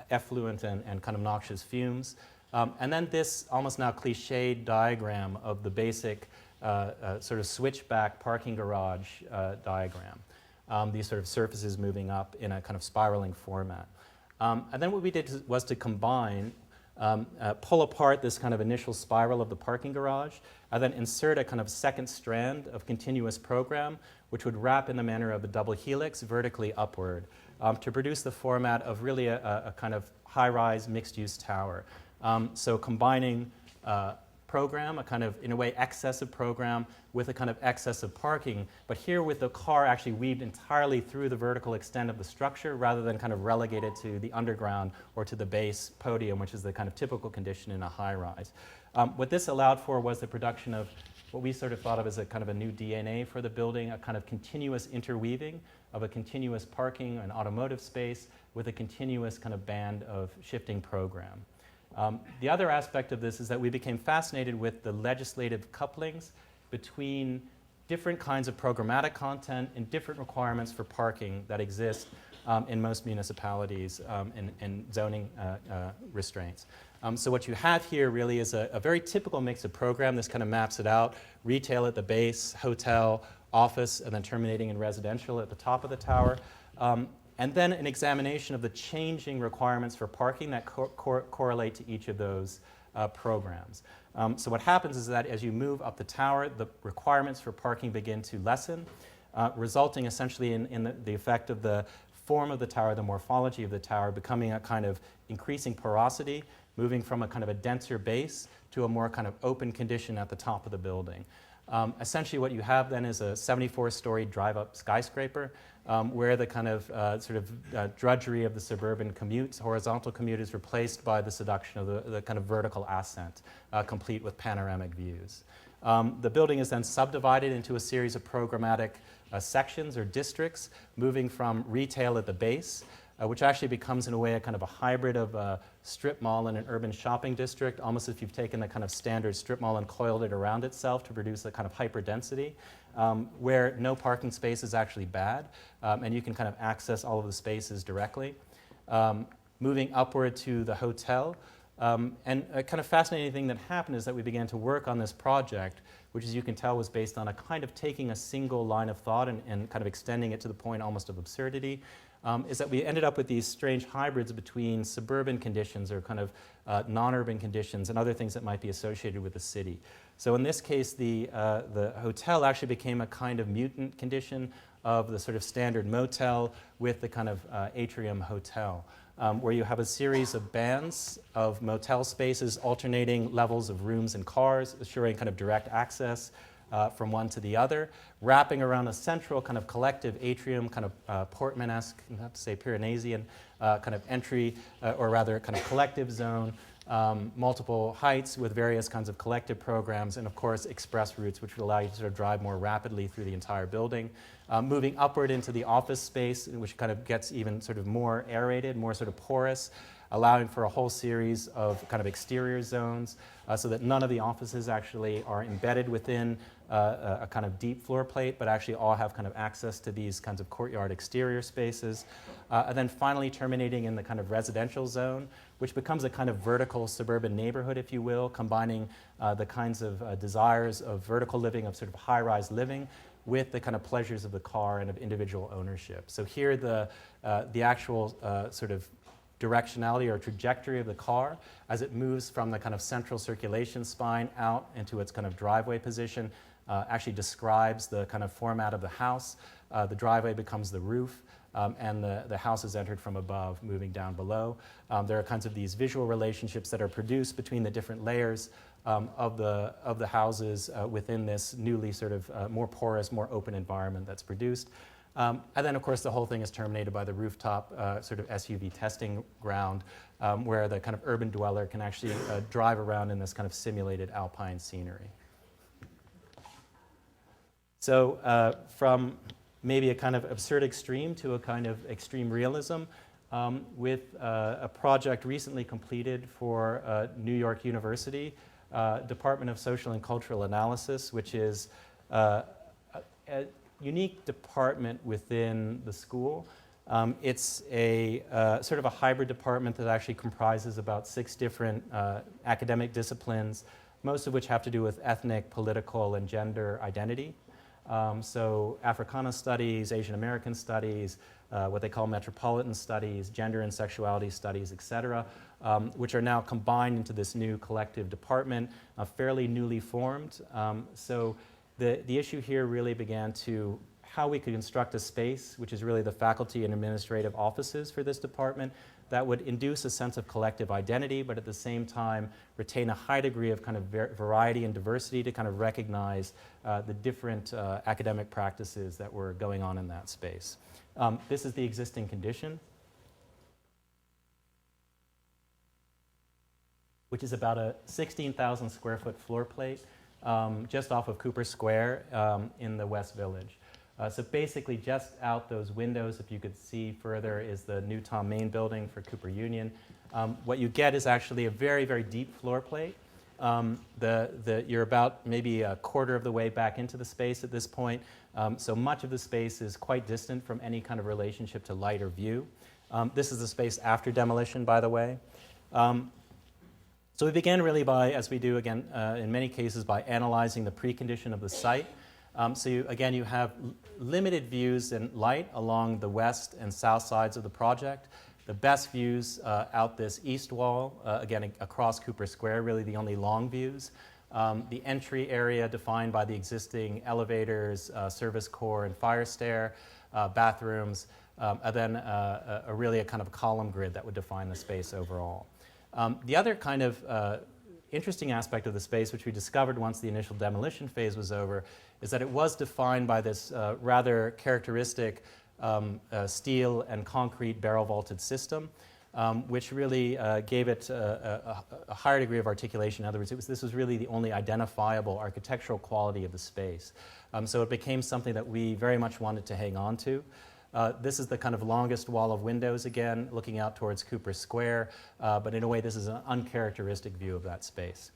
effluent and kind of noxious fumes. And then this almost now cliched diagram of the basic sort of switchback parking garage diagram. These sort of surfaces moving up in a kind of spiraling format. And then what we did was to combine, pull apart this kind of initial spiral of the parking garage, and then insert a kind of second strand of continuous program, which would wrap in the manner of a double helix vertically upward to produce the format of really a kind of high-rise mixed-use tower. So combining program, a kind of, in a way, excessive program with a kind of excessive parking, but here with the car actually weaved entirely through the vertical extent of the structure rather than kind of relegated to the underground or to the base podium, which is the kind of typical condition in a high-rise. What this allowed for was the production of what we sort of thought of as a kind of a new DNA for the building, a kind of continuous interweaving of a continuous parking and automotive space with a continuous kind of band of shifting program. The other aspect of this is that we became fascinated with the legislative couplings between different kinds of programmatic content and different requirements for parking that exist in most municipalities and zoning restraints. So what you have here really is a very typical mix of program. This kind of maps it out: retail at the base, hotel, office, and then terminating in residential at the top of the tower. And then an examination of the changing requirements for parking that correlate to each of those programs. So what happens is that as you move up the tower, the requirements for parking begin to lessen, resulting essentially in the effect of the form of the tower, the morphology of the tower, becoming a kind of increasing porosity, moving from a kind of a denser base to a more kind of open condition at the top of the building. Essentially what you have then is a 74-story drive-up skyscraper where the kind of drudgery of the suburban commute, horizontal commute, is replaced by the seduction of the kind of vertical ascent, complete with panoramic views. The building is then subdivided into a series of programmatic sections or districts, moving from retail at the base, which actually becomes in a way a kind of a hybrid of a strip mall and an urban shopping district, almost as if you've taken the kind of standard strip mall and coiled it around itself to produce a kind of hyperdensity, where no parking space is actually bad, and you can kind of access all of the spaces directly. Moving upward to the hotel, And a kind of fascinating thing that happened is that we began to work on this project, which, as you can tell, was based on a kind of taking a single line of thought and kind of extending it to the point almost of absurdity, is that we ended up with these strange hybrids between suburban conditions or kind of non-urban conditions and other things that might be associated with the city. So in this case, the hotel actually became a kind of mutant condition of the sort of standard motel with the kind of atrium hotel, where you have a series of bands of motel spaces alternating levels of rooms and cars, assuring kind of direct access from one to the other, wrapping around a central kind of collective atrium, kind of Portman-esque, not to say Piranesian, kind of entry, or rather kind of collective zone, multiple heights with various kinds of collective programs, and of course express routes, which would allow you to sort of drive more rapidly through the entire building. Moving upward into the office space, which kind of gets even sort of more aerated, more sort of porous, allowing for a whole series of kind of exterior zones so that none of the offices actually are embedded within a kind of deep floor plate, but actually all have kind of access to these kinds of courtyard exterior spaces. And then finally terminating in the kind of residential zone, which becomes a kind of vertical suburban neighborhood, if you will, combining the kinds of desires of vertical living, of sort of high-rise living, with the kind of pleasures of the car and of individual ownership. So here the actual sort of directionality or trajectory of the car as it moves from the kind of central circulation spine out into its kind of driveway position actually describes the kind of format of the house. The driveway becomes the roof, and the house is entered from above, moving down below. There are kinds of these visual relationships that are produced between the different layers of the houses within this newly sort of more porous, more open environment that's produced. And then, of course, the whole thing is terminated by the rooftop sort of SUV testing ground, where the kind of urban dweller can actually drive around in this kind of simulated alpine scenery. So from maybe a kind of absurd extreme to a kind of extreme realism, with a project recently completed for New York University, Department of Social and Cultural Analysis, which is a unique department within the school. It's a sort of a hybrid department that actually comprises about 6 different academic disciplines, most of which have to do with ethnic, political, and gender identity. So Africana studies, Asian American studies, what they call metropolitan studies, gender and sexuality studies, et cetera, which are now combined into this new collective department, fairly newly formed. So the issue here really began to how we could construct a space, which is really the faculty and administrative offices for this department, that would induce a sense of collective identity, but at the same time retain a high degree of kind of variety and diversity to kind of recognize the different academic practices that were going on in that space. This is the existing condition, which is about a 16,000 square foot floor plate just off of Cooper Square in the West Village. So basically just out those windows, if you could see further, is the new Tom Main building for Cooper Union. What you get is actually a very, very deep floor plate. You're about maybe a quarter of the way back into the space at this point. So much of the space is quite distant from any kind of relationship to light or view. This is the space after demolition, by the way. So we began really by, as we do again in many cases, by analyzing the precondition of the site. So you have limited views in light along the west and south sides of the project. The best views out this east wall, again across Cooper Square, really the only long views. The entry area defined by the existing elevators, service core and fire stair, bathrooms, and then really a kind of column grid that would define the space overall. The other kind of interesting aspect of the space, which we discovered once the initial demolition phase was over, is that it was defined by this rather characteristic steel and concrete barrel vaulted system, which really gave it a higher degree of articulation. In other words, this was really the only identifiable architectural quality of the space. So it became something that we very much wanted to hang on to. This is the kind of longest wall of windows again, looking out towards Cooper Square, but in a way this is an uncharacteristic view of that space.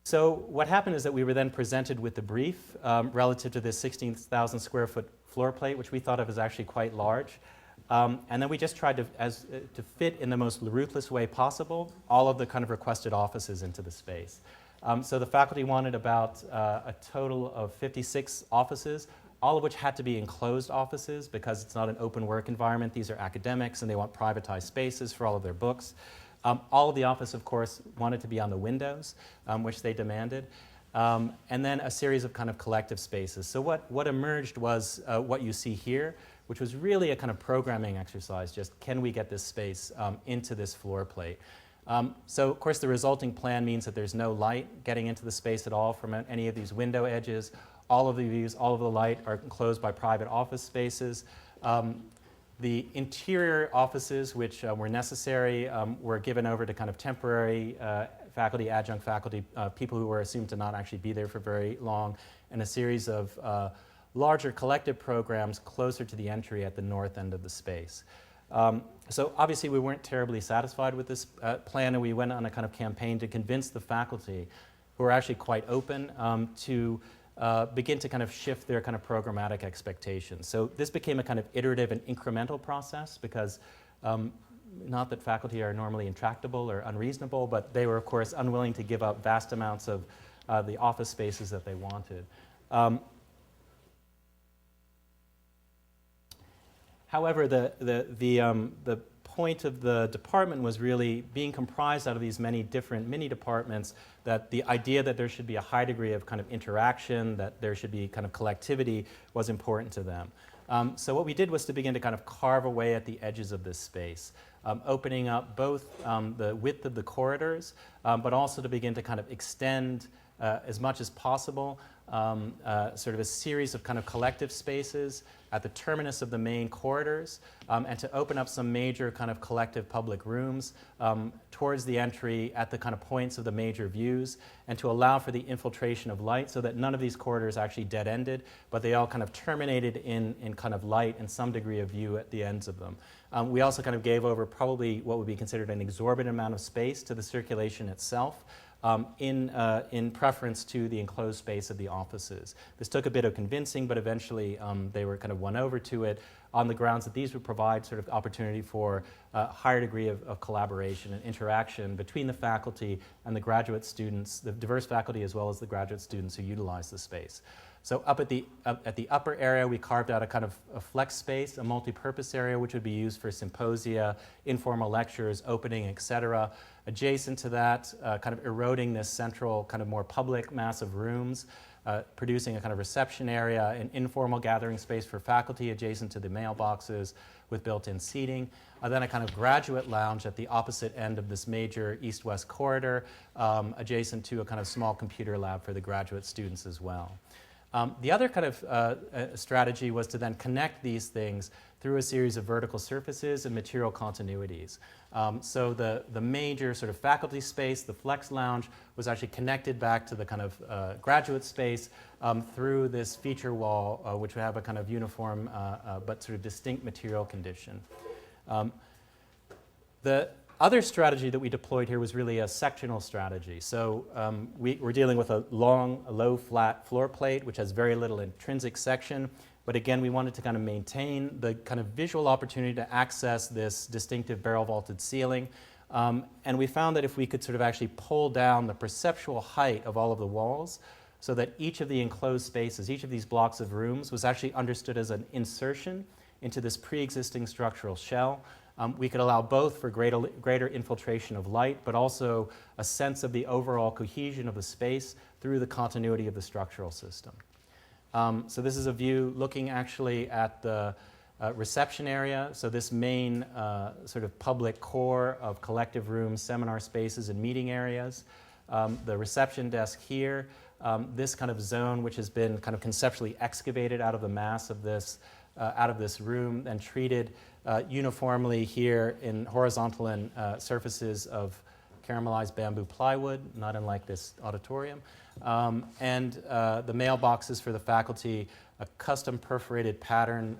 So what happened is that we were then presented with the brief relative to this 16,000 square foot floor plate, which we thought of as actually quite large. And then we just tried to fit in the most ruthless way possible all of the kind of requested offices into the space. So the faculty wanted about a total of 56 offices, all of which had to be enclosed offices because it's not an open work environment. These are academics and they want privatized spaces for all of their books. All of the office, of course, wanted to be on the windows, which they demanded. And then a series of kind of collective spaces. So what emerged was what you see here, which was really a kind of programming exercise, just can we get this space into this floor plate. So of course the resulting plan means that there's no light getting into the space at all from any of these window edges. All of the views, all of the light are enclosed by private office spaces. The interior offices, which were necessary, were given over to kind of temporary faculty, adjunct faculty, people who were assumed to not actually be there for very long, and a series of larger collective programs closer to the entry at the north end of the space. So obviously we weren't terribly satisfied with this plan, and we went on a kind of campaign to convince the faculty, who are actually quite open, to begin to kind of shift their kind of programmatic expectations. So this became a kind of iterative and incremental process because not that faculty are normally intractable or unreasonable, but they were of course unwilling to give up vast amounts of the office spaces that they wanted. However, the point of the department was really being comprised out of these many different mini departments, that the idea that there should be a high degree of kind of interaction, that there should be kind of collectivity was important to them. So what we did was to begin to kind of carve away at the edges of this space, opening up both the width of the corridors, but also to begin to kind of extend as much as possible sort of a series of kind of collective spaces at the terminus of the main corridors, and to open up some major kind of collective public rooms towards the entry at the kind of points of the major views, and to allow for the infiltration of light so that none of these corridors actually dead-ended, but they all kind of terminated in kind of light and some degree of view at the ends of them. We also kind of gave over probably what would be considered an exorbitant amount of space to the circulation itself, in preference to the enclosed space of the offices. This took a bit of convincing, but eventually they were kind of won over to it on the grounds that these would provide sort of opportunity for a higher degree of collaboration and interaction between the faculty and the graduate students, the diverse faculty as well as the graduate students who utilize the space. So up at the upper area, we carved out a kind of a flex space, a multi-purpose area, which would be used for symposia, informal lectures, opening, etc. Adjacent to that, kind of eroding this central kind of more public mass of rooms, producing a kind of reception area, an informal gathering space for faculty adjacent to the mailboxes with built-in seating. Then a kind of graduate lounge at the opposite end of this major east-west corridor, adjacent to a kind of small computer lab for the graduate students as well. The other kind of strategy was to then connect these things through a series of vertical surfaces and material continuities. So the major sort of faculty space, the Flex Lounge, was actually connected back to the kind of graduate space through this feature wall, which would have a kind of uniform but sort of distinct material condition. The other strategy that we deployed here was really a sectional strategy. So we're dealing with a long, low, flat floor plate, which has very little intrinsic section. But again, we wanted to kind of maintain the kind of visual opportunity to access this distinctive barrel vaulted ceiling. And we found that if we could sort of actually pull down the perceptual height of all of the walls so that each of the enclosed spaces, each of these blocks of rooms was actually understood as an insertion into this pre-existing structural shell, we could allow both for greater infiltration of light, but also a sense of the overall cohesion of the space through the continuity of the structural system. So this is a view looking actually at the reception area. So this main sort of public core of collective rooms, seminar spaces, and meeting areas. The reception desk here, this kind of zone which has been kind of conceptually excavated out of the mass of this, out of this room and treated uniformly here in horizontal and surfaces of caramelized bamboo plywood, not unlike this auditorium. And the mailboxes for the faculty, a custom perforated pattern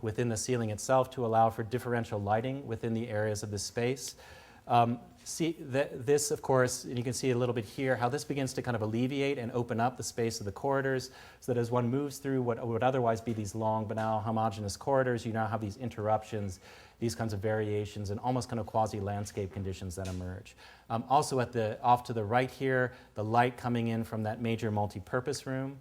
within the ceiling itself to allow for differential lighting within the areas of the space. This, of course, and you can see a little bit here, how this begins to kind of alleviate and open up the space of the corridors, so that as one moves through what would otherwise be these long but now homogeneous corridors, you now have these interruptions, these kinds of variations, and almost kind of quasi-landscape conditions that emerge. Also off to the right here, the light coming in from that major multi-purpose room,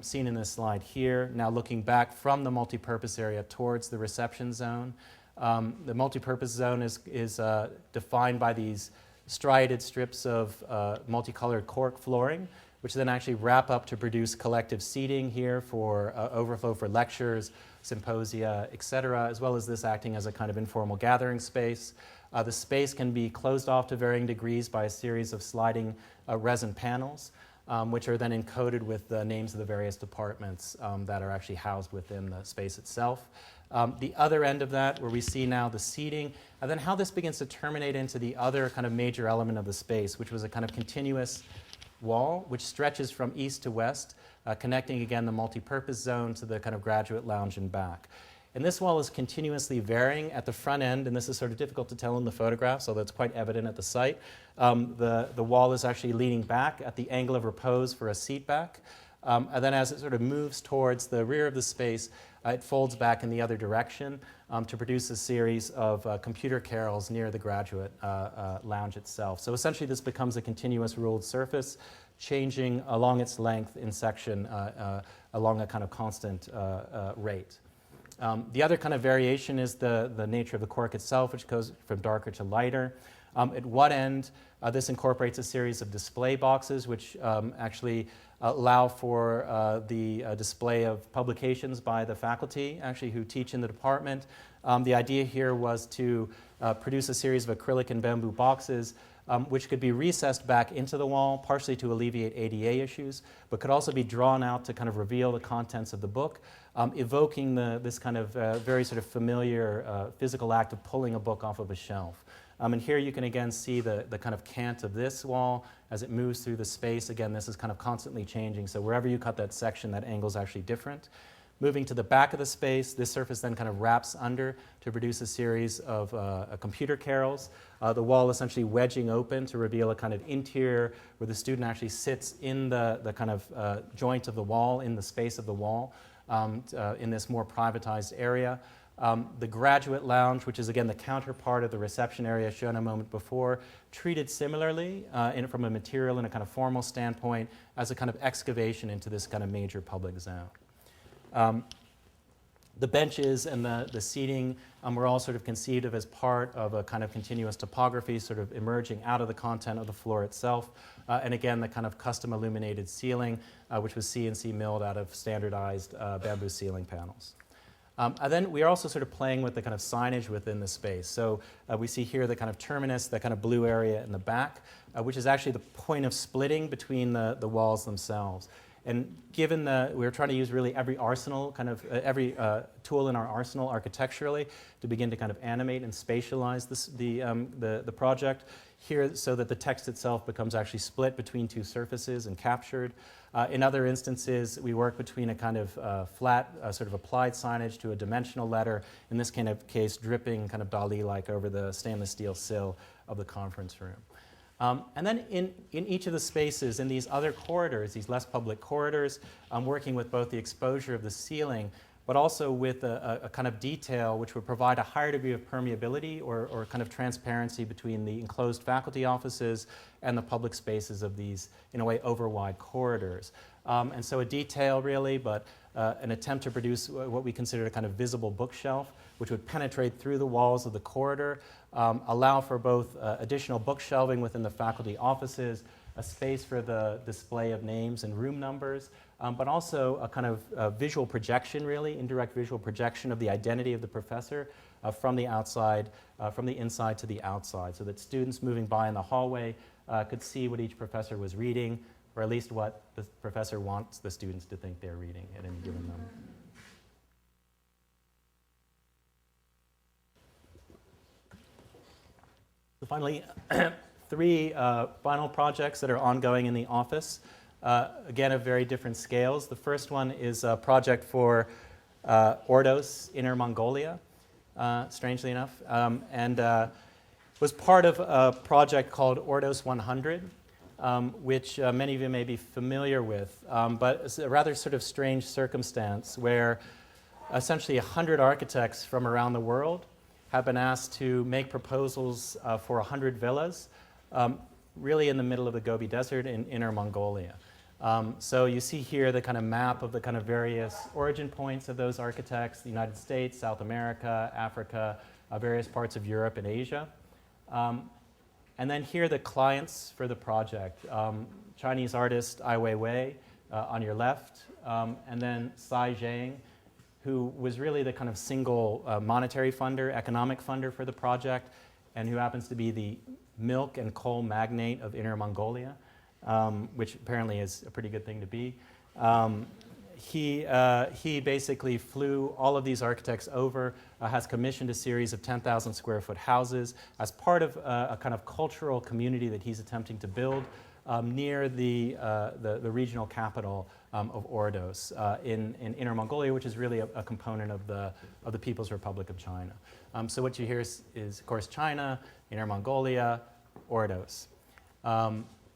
seen in this slide here. Now looking back from the multi-purpose area towards the reception zone. The multi-purpose zone is defined by these striated strips of multicolored cork flooring, which then actually wrap up to produce collective seating here for overflow for lectures, symposia, etc., as well as this acting as a kind of informal gathering space. The space can be closed off to varying degrees by a series of sliding resin panels, which are then encoded with the names of the various departments that are actually housed within the space itself. The other end of that, where we see now the seating, and then how this begins to terminate into the other kind of major element of the space, which was a kind of continuous wall, which stretches from east to west, connecting again the multi-purpose zone to the kind of graduate lounge and back. And this wall is continuously varying at the front end, and this is sort of difficult to tell in the photographs, although it's quite evident at the site. The wall is actually leaning back at the angle of repose for a seat back. And then as it sort of moves towards the rear of the space, it folds back in the other direction to produce a series of computer carols near the graduate lounge itself. So essentially this becomes a continuous ruled surface, changing along its length in section along a kind of constant rate. The other kind of variation is the nature of the cork itself, which goes from darker to lighter. At one end, this incorporates a series of display boxes, which actually allow for the display of publications by the faculty, actually, who teach in the department. The idea here was to produce a series of acrylic and bamboo boxes which could be recessed back into the wall, partially to alleviate ADA issues, but could also be drawn out to kind of reveal the contents of the book, evoking this kind of very sort of familiar physical act of pulling a book off of a shelf. And here you can again see the kind of cant of this wall as it moves through the space. Again, this is kind of constantly changing, so wherever you cut that section, that angle is actually different. Moving to the back of the space, this surface then kind of wraps under to produce a series of computer carols. The wall essentially wedging open to reveal a kind of interior where the student actually sits in the kind of joint of the wall, in the space of the wall, in this more privatized area. The graduate lounge, which is again the counterpart of the reception area shown a moment before, treated similarly from a material and a kind of formal standpoint as a kind of excavation into this kind of major public zone. The benches and the seating were all sort of conceived of as part of a kind of continuous topography sort of emerging out of the content of the floor itself. And again, the kind of custom illuminated ceiling, which was CNC milled out of standardized bamboo ceiling panels. And then we are also sort of playing with the kind of signage within the space. So we see here the kind of terminus, the kind of blue area in the back, which is actually the point of splitting between the walls themselves. And given we were trying to use really every arsenal, kind of every tool in our arsenal architecturally to begin to kind of animate and spatialize the project here, so that the text itself becomes actually split between two surfaces and captured. In other instances, we work between a kind of flat sort of applied signage to a dimensional letter, in this kind of case dripping kind of Dali-like over the stainless steel sill of the conference room. And then in each of the spaces, in these other corridors, these less public corridors, I'm working with both the exposure of the ceiling, but also with a kind of detail which would provide a higher degree of permeability or kind of transparency between the enclosed faculty offices and the public spaces of these, in a way, over-wide corridors. And so a detail, really, but an attempt to produce what we consider a kind of visible bookshelf, which would penetrate through the walls of the corridor, allow for both additional bookshelving within the faculty offices, a space for the display of names and room numbers, but also a kind of visual projection, really, indirect visual projection of the identity of the professor from the outside, from the inside to the outside, so that students moving by in the hallway could see what each professor was reading, or at least what the professor wants the students to think they're reading at any given moment. So finally, three final projects that are ongoing in the office, again of very different scales. The first one is a project for Ordos, Inner Mongolia, strangely enough. And was part of a project called Ordos 100, which many of you may be familiar with, but it's a rather sort of strange circumstance where essentially 100 architects from around the world have been asked to make proposals for 100 villas, really in the middle of the Gobi Desert in Inner Mongolia. So you see here the kind of map of the kind of various origin points of those architects: the United States, South America, Africa, various parts of Europe and Asia. And then here are the clients for the project. Chinese artist Ai Weiwei on your left, and then Tsai Zhang, who was really the kind of single monetary funder, economic funder for the project, and who happens to be the milk and coal magnate of Inner Mongolia, which apparently is a pretty good thing to be. He basically flew all of these architects over, has commissioned a series of 10,000 square foot houses as part of a kind of cultural community that he's attempting to build near the regional capital of Ordos in Inner Mongolia, which is really a component of the People's Republic of China. So what you hear is, of course, China, Inner Mongolia, Ordos.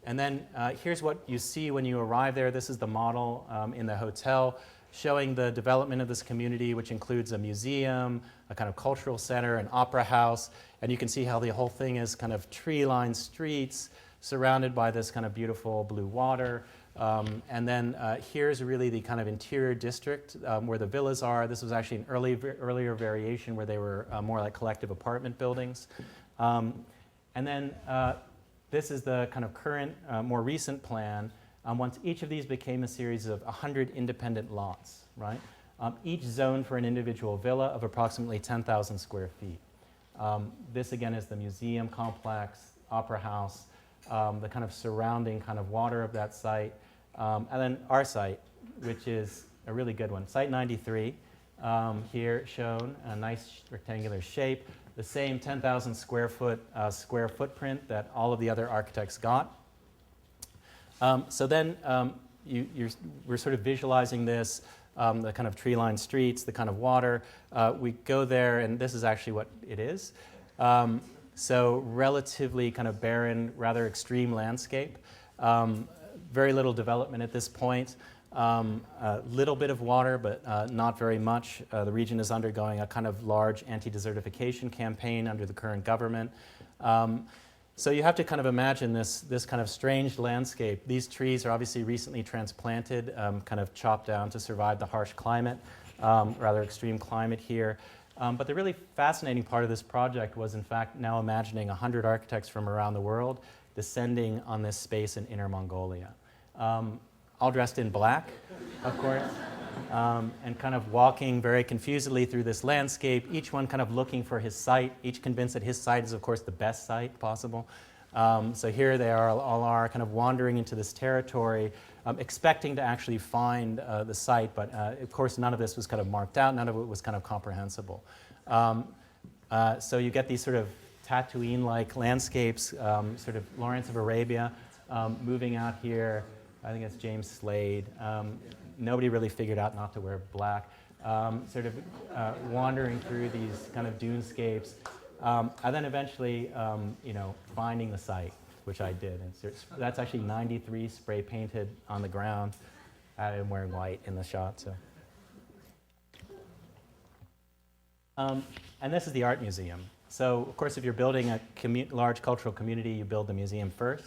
And then here's what you see when you arrive there. This is the model in the hotel showing the development of this community, which includes a museum, a kind of cultural center, an opera house. And you can see how the whole thing is kind of tree-lined streets surrounded by this kind of beautiful blue water. And then here's really the kind of interior district where the villas are. This was actually an earlier variation where they were more like collective apartment buildings. And then this is the kind of current, more recent plan. Once each of these became a series of 100 independent lots, right? Each zone for an individual villa of approximately 10,000 square feet. This again is the museum complex, opera house, the kind of surrounding kind of water of that site, and then our site, which is a really good one. Site 93, here shown, a nice rectangular shape, the same 10,000 square footprint that all of the other architects got. So then we're sort of visualizing this, the kind of tree-lined streets, the kind of water. We go there, and this is actually what it is. So relatively kind of barren, rather extreme landscape. Very little development at this point. A little bit of water, but not very much. The region is undergoing a kind of large anti-desertification campaign under the current government. So you have to kind of imagine this kind of strange landscape. These trees are obviously recently transplanted, kind of chopped down to survive the harsh climate, rather extreme climate here. But the really fascinating part of this project was, in fact, now imagining 100 architects from around the world descending on this space in Inner Mongolia. All dressed in black, of course, and kind of walking very confusedly through this landscape, each one kind of looking for his site, each convinced that his site is, of course, the best site possible. So here they all are kind of wandering into this territory, expecting to actually find the site, but of course none of this was kind of marked out, none of it was kind of comprehensible. So you get these sort of Tatooine-like landscapes, sort of Lawrence of Arabia, moving out here. I think it's James Slade. Nobody really figured out not to wear black. Sort of wandering through these kind of dunescapes, and then eventually, finding the site, which I did. And that's actually 93 spray painted on the ground. I am wearing white in the shot, so. And this is the art museum. So, of course, if you're building a large cultural community, you build the museum first.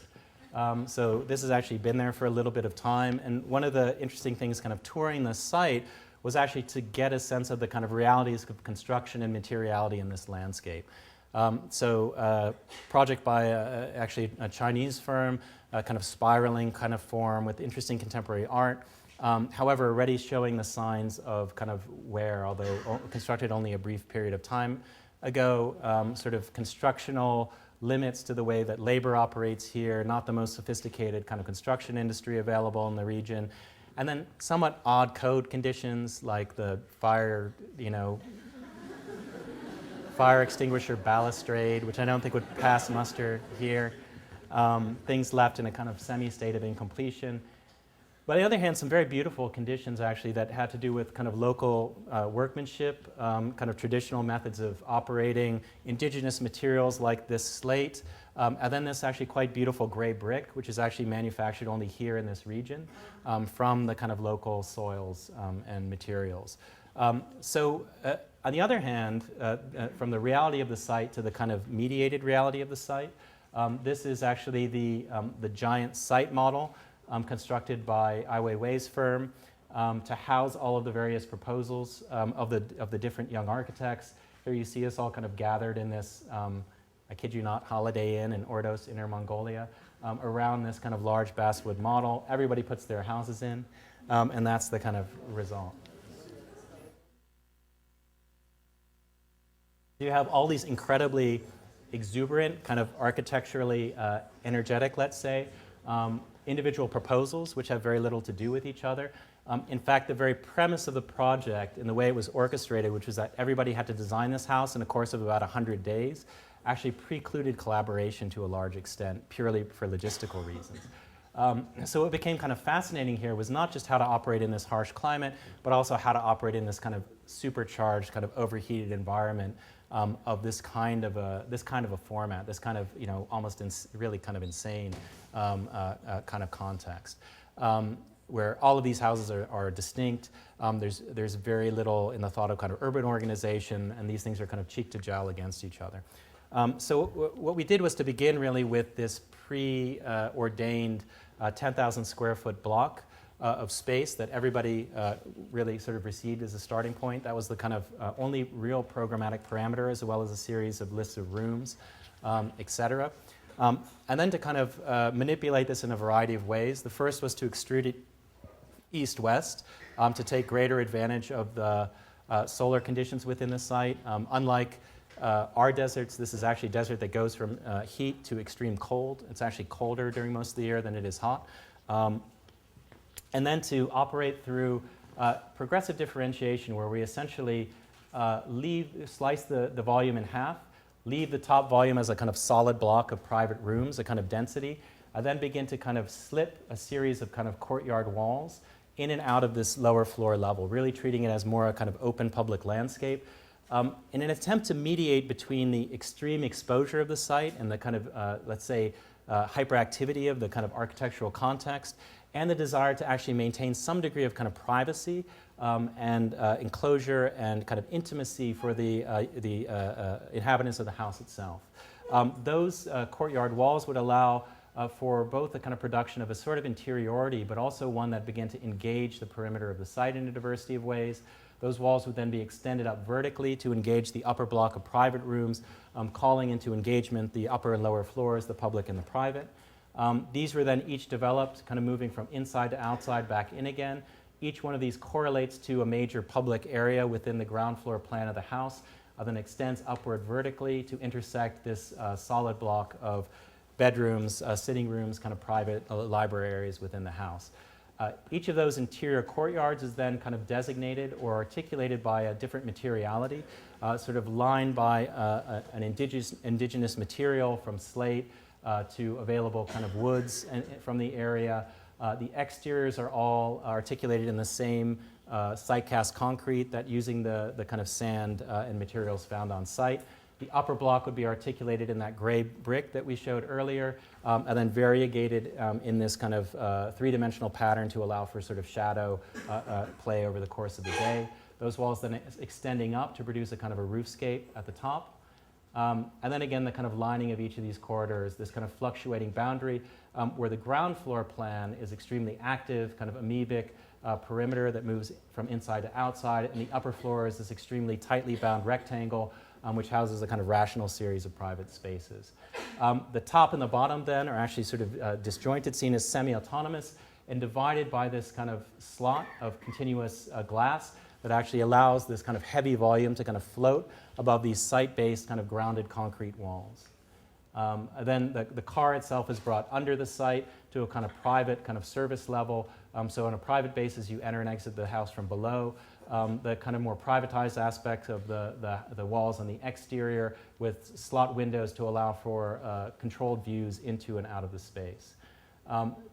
So this has actually been there for a little bit of time. And one of the interesting things kind of touring the site was actually to get a sense of the kind of realities of construction and materiality in this landscape. Project by actually a Chinese firm, kind of spiraling kind of form with interesting contemporary art. However, already showing the signs of kind of wear, although constructed only a brief period of time ago, sort of constructional limits to the way that labor operates here, not the most sophisticated kind of construction industry available in the region, and then somewhat odd code conditions like the fire extinguisher balustrade, which I don't think would pass muster here. Things left in a kind of semi-state of incompletion. But on the other hand, some very beautiful conditions actually that had to do with kind of local workmanship, kind of traditional methods of operating, indigenous materials like this slate, and then this actually quite beautiful gray brick, which is actually manufactured only here in this region from the kind of local soils and materials. So on the other hand, from the reality of the site to the kind of mediated reality of the site, this is actually the giant site model constructed by Ai Weiwei's firm to house all of the various proposals of the different young architects. Here you see us all kind of gathered in this, I kid you not, Holiday Inn in Ordos, Inner Mongolia, around this kind of large basswood model. Everybody puts their houses in, and that's the kind of result. You have all these incredibly exuberant, kind of architecturally energetic, let's say, individual proposals which have very little to do with each other. In fact, the very premise of the project and the way it was orchestrated, which was that everybody had to design this house in a course of about 100 days, actually precluded collaboration to a large extent, purely for logistical reasons. So what became kind of fascinating here was not just how to operate in this harsh climate, but also how to operate in this kind of supercharged, kind of overheated environment of this kind of a format, this kind of, you know, almost really kind of insane kind of context, where all of these houses are distinct. There's very little in the thought of kind of urban organization, and these things are kind of cheek to jowl against each other. So what we did was to begin really with this preordained 10,000 square foot block of space that everybody really sort of received as a starting point. That was the kind of only real programmatic parameter, as well as a series of lists of rooms, et cetera. And then to kind of manipulate this in a variety of ways. The first was to extrude it east-west to take greater advantage of the solar conditions within the site. Unlike our deserts, this is actually a desert that goes from heat to extreme cold. It's actually colder during most of the year than it is hot. And then to operate through progressive differentiation, where we essentially slice the volume in half, leave the top volume as a kind of solid block of private rooms, a kind of density, then begin to kind of slip a series of kind of courtyard walls in and out of this lower floor level, really treating it as more a kind of open public landscape. In an attempt to mediate between the extreme exposure of the site and the kind of, let's say, hyperactivity of the kind of architectural context, and the desire to actually maintain some degree of kind of privacy and enclosure and kind of intimacy for the inhabitants of the house itself. Those courtyard walls would allow for both the kind of production of a sort of interiority, but also one that began to engage the perimeter of the site in a diversity of ways. Those walls would then be extended up vertically to engage the upper block of private rooms, calling into engagement the upper and lower floors, the public and the private. These were then each developed, kind of moving from inside to outside, back in again. Each one of these correlates to a major public area within the ground floor plan of the house, then extends upward vertically to intersect this solid block of bedrooms, sitting rooms, kind of private library areas within the house. Each of those interior courtyards is then kind of designated or articulated by a different materiality, sort of lined by an indigenous material from slate to available kind of woods from the area. The exteriors are all articulated in the same site cast concrete, that using the kind of sand and materials found on site. The upper block would be articulated in that gray brick that we showed earlier, and then variegated in this kind of three-dimensional pattern to allow for sort of shadow play over the course of the day. Those walls then extending up to produce a kind of a roofscape at the top. And then again, the kind of lining of each of these corridors, this kind of fluctuating boundary, where the ground floor plan is extremely active, kind of amoebic perimeter that moves from inside to outside, and the upper floor is this extremely tightly bound rectangle, which houses a kind of rational series of private spaces. The top and the bottom then are actually sort of disjointed, seen as semi-autonomous, and divided by this kind of slot of continuous glass that actually allows this kind of heavy volume to kind of float above these site-based kind of grounded concrete walls. Then the car itself is brought under the site to a kind of private kind of service level. So on a private basis, you enter and exit the house from below. The kind of more privatized aspects of the walls on the exterior with slot windows to allow for controlled views into and out of the space.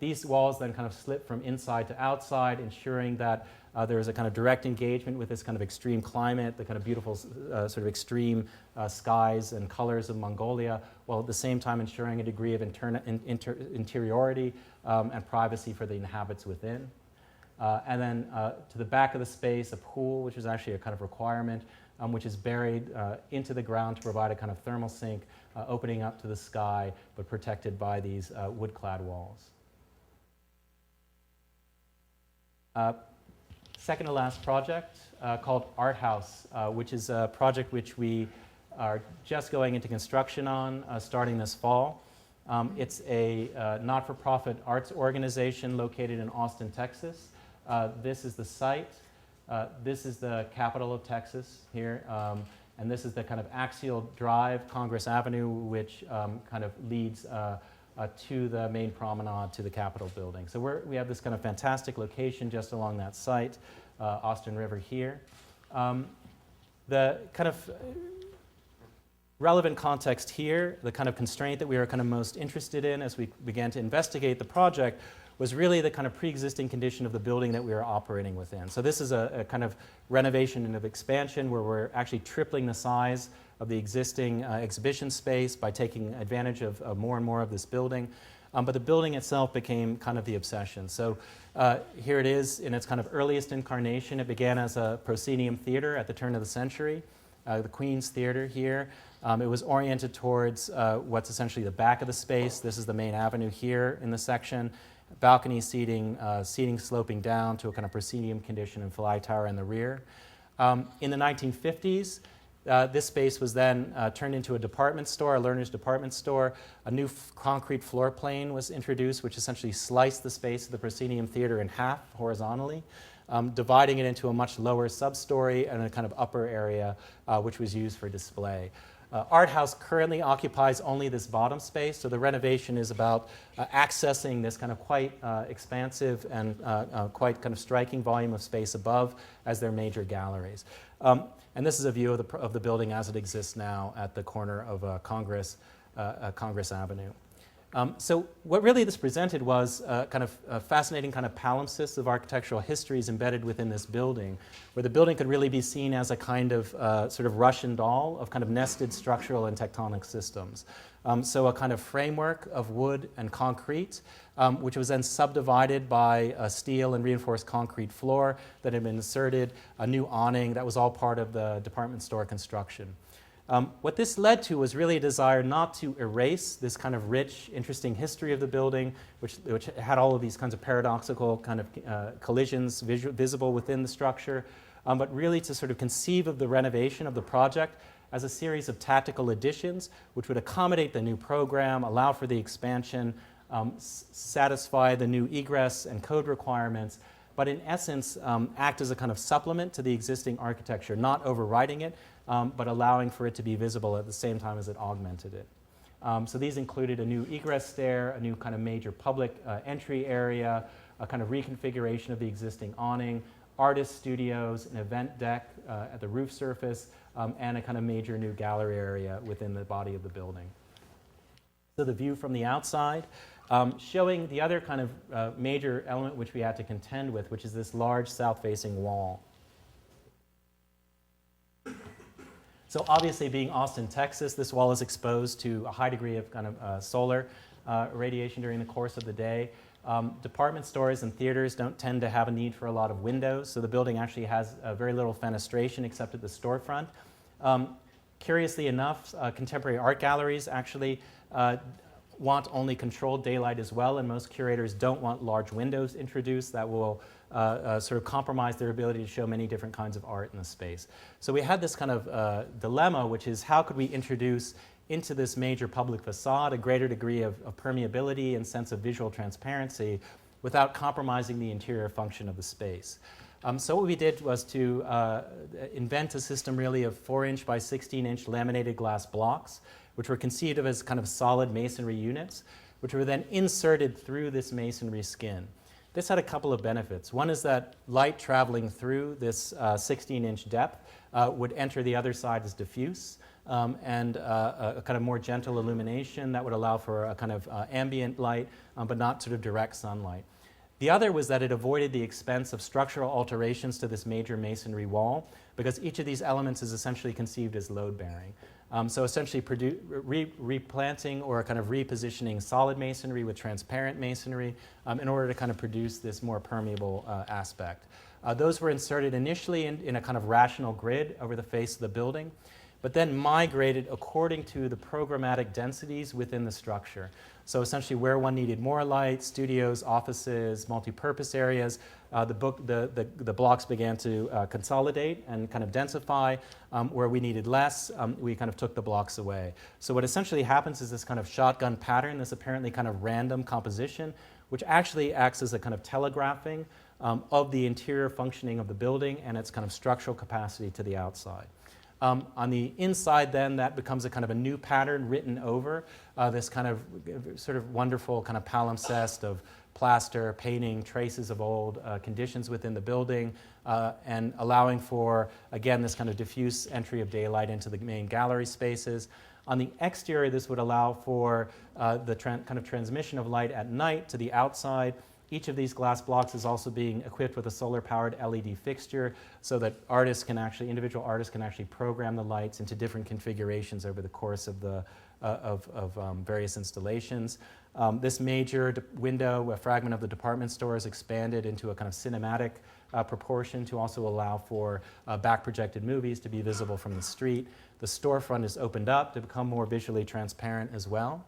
These walls then kind of slip from inside to outside, ensuring that there is a kind of direct engagement with this kind of extreme climate, the kind of beautiful sort of extreme skies and colors of Mongolia, while at the same time ensuring a degree of interiority and privacy for the inhabitants within. And then to the back of the space, a pool, which is actually a kind of requirement, which is buried into the ground to provide a kind of thermal sink, opening up to the sky, but protected by these wood-clad walls. Second to last project called Art House, which is a project which we are just going into construction on starting this fall. It's a not-for-profit arts organization located in Austin, Texas. This is the site. This is the capital of Texas here. And this is the kind of axial drive, Congress Avenue, which kind of leads to the main promenade to the Capitol building. So we have this kind of fantastic location just along that site, Austin River here. The kind of relevant context here, the kind of constraint that we were kind of most interested in as we began to investigate the project was really the kind of pre-existing condition of the building that we were operating within. So this is a kind of renovation and of expansion where we're actually tripling the size of the existing exhibition space by taking advantage of more and more of this building. But the building itself became kind of the obsession. So here it is in its kind of earliest incarnation. It began as a proscenium theater at the turn of the century, the Queen's Theater here. It was oriented towards what's essentially the back of the space. This is the main avenue here in the section. Balcony seating, seating sloping down to a kind of proscenium condition and fly tower in the rear. In the 1950s, this space was then turned into a department store, a learner's department store. A new concrete floor plane was introduced, which essentially sliced the space of the proscenium theater in half horizontally, dividing it into a much lower substory and a kind of upper area, which was used for display. Art House currently occupies only this bottom space, so the renovation is about accessing this kind of quite expansive and quite kind of striking volume of space above as their major galleries. And this is a view of the building as it exists now at the corner of Congress Avenue. So what really this presented was kind of a fascinating kind of palimpsest of architectural histories embedded within this building, where the building could really be seen as a kind of sort of Russian doll of kind of nested structural and tectonic systems. So a kind of framework of wood and concrete, which was then subdivided by a steel and reinforced concrete floor that had been inserted, a new awning that was all part of the department store construction. What this led to was really a desire not to erase this kind of rich, interesting history of the building, which had all of these kinds of paradoxical kind of collisions visible within the structure, but really to sort of conceive of the renovation of the project as a series of tactical additions which would accommodate the new program, allow for the expansion, satisfy the new egress and code requirements, but in essence act as a kind of supplement to the existing architecture, not overriding it, but allowing for it to be visible at the same time as it augmented it. So these included a new egress stair, a new kind of major public entry area, a kind of reconfiguration of the existing awning, artist studios, an event deck at the roof surface, and a kind of major new gallery area within the body of the building. So the view from the outside, showing the other kind of major element which we had to contend with, which is this large south-facing wall. So obviously, being Austin, Texas, this wall is exposed to a high degree of kind of solar radiation during the course of the day. Department stores and theaters don't tend to have a need for a lot of windows, so the building actually has very little fenestration except at the storefront. Curiously enough, contemporary art galleries actually want only controlled daylight as well, and most curators don't want large windows introduced that will sort of compromise their ability to show many different kinds of art in the space. So we had this kind of dilemma, which is how could we introduce into this major public facade a greater degree of permeability and sense of visual transparency without compromising the interior function of the space. So what we did was to invent a system really of 4-inch by 16-inch laminated glass blocks, which were conceived of as kind of solid masonry units, which were then inserted through this masonry skin. This had a couple of benefits. One is that light traveling through this 16-inch depth would enter the other side as diffuse, and a kind of more gentle illumination that would allow for a kind of ambient light, but not sort of direct sunlight. The other was that it avoided the expense of structural alterations to this major masonry wall, because each of these elements is essentially conceived as load-bearing. So essentially replanting or kind of repositioning solid masonry with transparent masonry in order to kind of produce this more permeable aspect. Those were inserted initially in a kind of rational grid over the face of the building, but then migrated according to the programmatic densities within the structure. So essentially where one needed more light, studios, offices, multi-purpose areas, the blocks began to consolidate and kind of densify. Where we needed less, we kind of took the blocks away. So what essentially happens is this kind of shotgun pattern, this apparently kind of random composition, which actually acts as a kind of telegraphing of the interior functioning of the building and its kind of structural capacity to the outside. On the inside then, that becomes a kind of a new pattern written over this kind of sort of wonderful kind of palimpsest of plaster, painting, traces of old conditions within the building, and allowing for, again, this kind of diffuse entry of daylight into the main gallery spaces. On the exterior, this would allow for the kind of transmission of light at night to the outside. Each of these glass blocks is also being equipped with a solar-powered LED fixture so that individual artists can actually program the lights into different configurations over the course of the various installations. This major window, a fragment of the department store, is expanded into a kind of cinematic proportion to also allow for back-projected movies to be visible from the street. The storefront is opened up to become more visually transparent as well.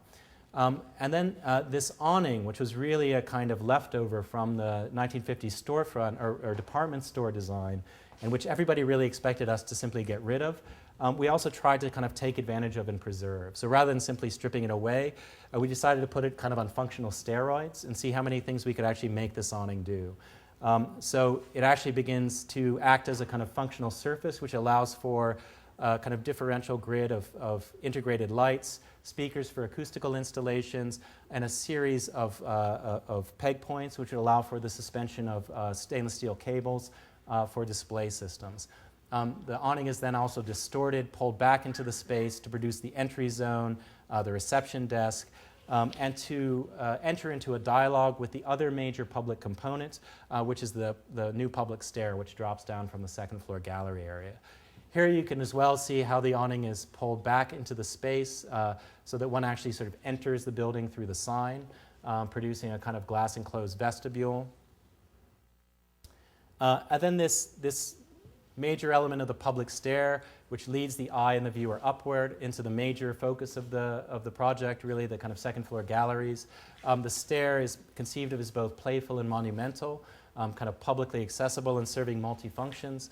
And then this awning, which was really a kind of leftover from the 1950s storefront or department store design, and which everybody really expected us to simply get rid of, we also tried to kind of take advantage of and preserve. So rather than simply stripping it away, we decided to put it kind of on functional steroids and see how many things we could actually make this awning do. So it actually begins to act as a kind of functional surface, which allows for a kind of differential grid of integrated lights, speakers for acoustical installations, and a series of peg points which would allow for the suspension of stainless steel cables for display systems. The awning is then also distorted, pulled back into the space to produce the entry zone, the reception desk, and to enter into a dialogue with the other major public component, which is the new public stair, which drops down from the second floor gallery area. Here you can as well see how the awning is pulled back into the space so that one actually sort of enters the building through the sign, producing a kind of glass enclosed vestibule. And then this major element of the public stair, which leads the eye and the viewer upward into the major focus of the project, really the kind of second floor galleries. The stair is conceived of as both playful and monumental, kind of publicly accessible and serving multi-functions.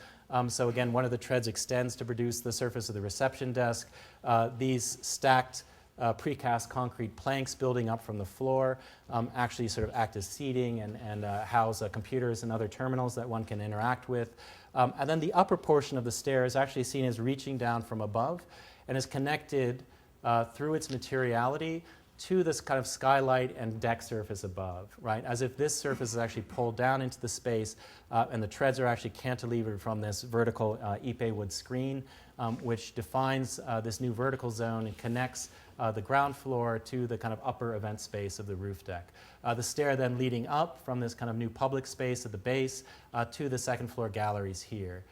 So again, one of the treads extends to produce the surface of the reception desk. These stacked precast concrete planks building up from the floor actually sort of act as seating and house computers and other terminals that one can interact with. And then the upper portion of the stair is actually seen as reaching down from above and is connected through its materiality to this kind of skylight and deck surface above, right? As if this surface is actually pulled down into the space and the treads are actually cantilevered from this vertical Ipe wood screen, which defines this new vertical zone and connects the ground floor to the kind of upper event space of the roof deck. The stair then leading up from this kind of new public space at the base to the second floor galleries here.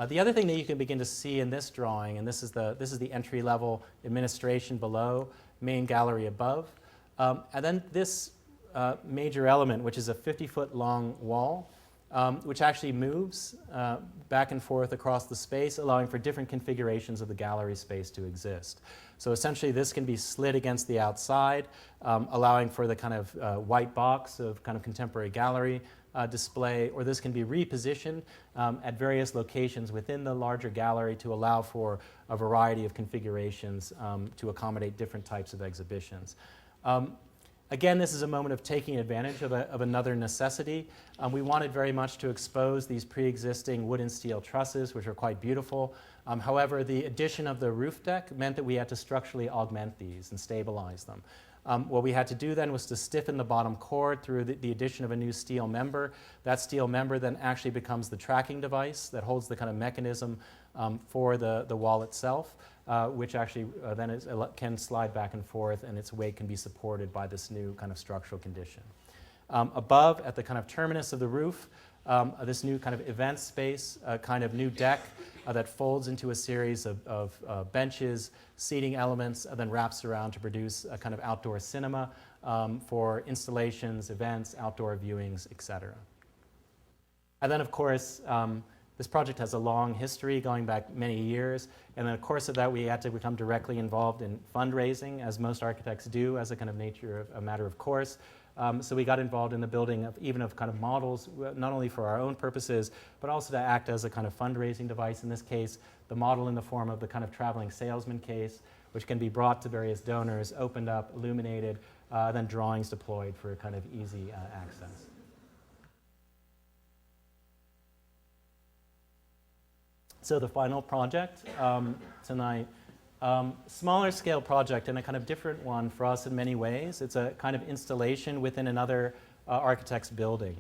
The other thing that you can begin to see in this drawing, and this is the entry level administration below, main gallery above, and then this major element, which is a 50-foot long wall, which actually moves back and forth across the space, allowing for different configurations of the gallery space to exist. So essentially this can be slid against the outside, allowing for the kind of white box of kind of contemporary gallery display, or this can be repositioned at various locations within the larger gallery to allow for a variety of configurations to accommodate different types of exhibitions. Again, this is a moment of taking advantage of another necessity. We wanted very much to expose these pre-existing wood and steel trusses, which are quite beautiful. However, the addition of the roof deck meant that we had to structurally augment these and stabilize them. What we had to do then was to stiffen the bottom chord through the addition of a new steel member. That steel member then actually becomes the tracking device that holds the kind of mechanism for the wall itself, which actually then can slide back and forth, and its weight can be supported by this new kind of structural condition. Above, at the kind of terminus of the roof, this new kind of event space, a kind of new deck that folds into a series of benches, seating elements, and then wraps around to produce a kind of outdoor cinema for installations, events, outdoor viewings, etc. And then, of course, this project has a long history going back many years, and in the course of that, we had to become directly involved in fundraising, as most architects do, as a kind of nature of a matter of course. So we got involved in the building of even of kind of models, not only for our own purposes, but also to act as a kind of fundraising device. In this case, the model in the form of the kind of traveling salesman case, which can be brought to various donors, opened up, illuminated, then drawings deployed for kind of easy access. So the final project tonight. Smaller scale project and a kind of different one for us in many ways. It's a kind of installation within another architect's building.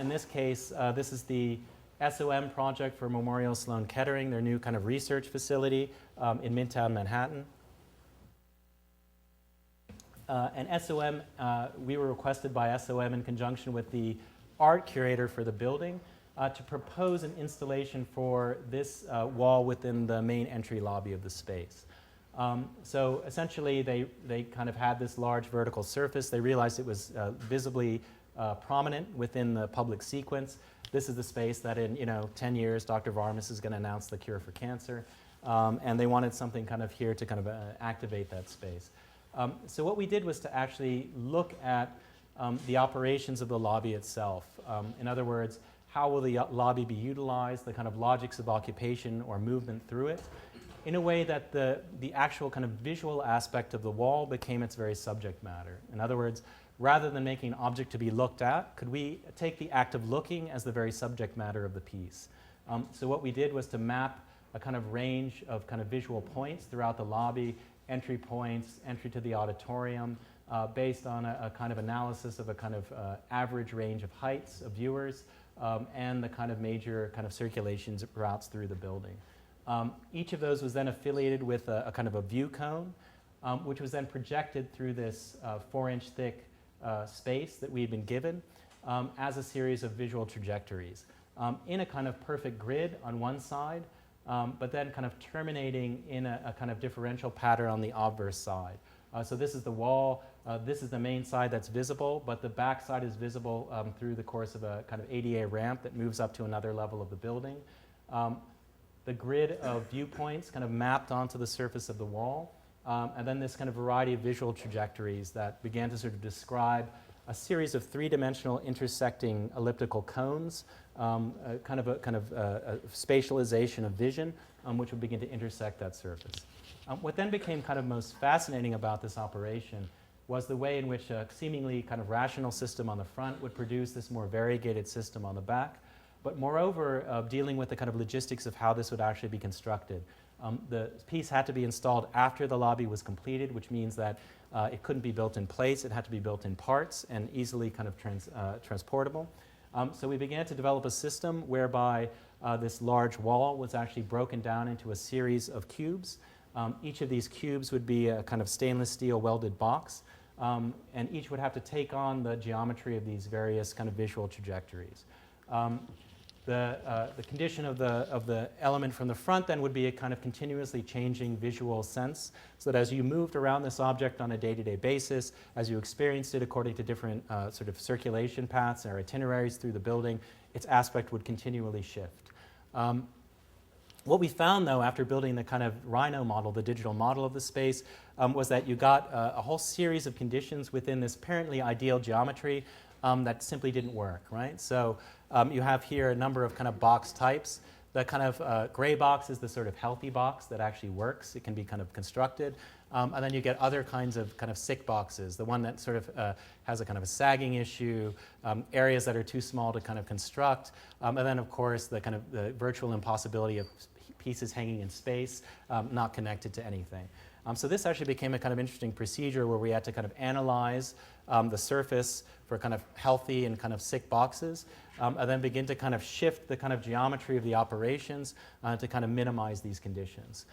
In this case, this is the SOM project for Memorial Sloan Kettering, their new kind of research facility in Midtown Manhattan. And SOM, we were requested by SOM in conjunction with the art curator for the building to propose an installation for this wall within the main entry lobby of the space. So essentially, they kind of had this large vertical surface. They realized it was visibly prominent within the public sequence. This is the space that in 10 years, Dr. Varmus is going to announce the cure for cancer. And they wanted something kind of here to kind of activate that space. So what we did was to actually look at the operations of the lobby itself. In other words, how will the lobby be utilized, the kind of logics of occupation or movement through it, in a way that the actual kind of visual aspect of the wall became its very subject matter. In other words, rather than making an object to be looked at, could we take the act of looking as the very subject matter of the piece? So what we did was to map a kind of range of kind of visual points throughout the lobby, entry points, entry to the auditorium, based on a kind of analysis of a kind of average range of heights of viewers, and the kind of major kind of circulations routes through the building. Each of those was then affiliated with a kind of a view cone, which was then projected through this 4-inch thick space that we had been given as a series of visual trajectories in a kind of perfect grid on one side, but then kind of terminating in a kind of differential pattern on the obverse side. So this is the wall. This is the main side that's visible, but the back side is visible through the course of a kind of ADA ramp that moves up to another level of the building. The grid of viewpoints kind of mapped onto the surface of the wall, and then this kind of variety of visual trajectories that began to sort of describe a series of three-dimensional intersecting elliptical cones, kind of a spatialization of vision, which would begin to intersect that surface. What then became kind of most fascinating about this operation was the way in which a seemingly kind of rational system on the front would produce this more variegated system on the back, but moreover, dealing with the kind of logistics of how this would actually be constructed. The piece had to be installed after the lobby was completed, which means that it couldn't be built in place. It had to be built in parts and easily kind of transportable. So we began to develop a system whereby this large wall was actually broken down into a series of cubes. Each of these cubes would be a kind of stainless steel welded box, and each would have to take on the geometry of these various kind of visual trajectories. The condition of the element from the front then would be a kind of continuously changing visual sense, so that as you moved around this object on a day-to-day basis, as you experienced it according to different sort of circulation paths or itineraries through the building, its aspect would continually shift. What we found, though, after building the kind of Rhino model, the digital model of the space, was that you got a whole series of conditions within this apparently ideal geometry that simply didn't work, right? So you have here a number of kind of box types. The kind of gray box is the sort of healthy box that actually works. It can be kind of constructed. And then you get other kinds of kind of sick boxes, the one that sort of has a kind of a sagging issue, areas that are too small to kind of construct, and then, of course, the kind of the virtual impossibility of pieces hanging in space, not connected to anything. So this actually became a kind of interesting procedure where we had to kind of analyze the surface for kind of healthy and kind of sick boxes, and then begin to kind of shift the kind of geometry of the operations to kind of minimize these conditions.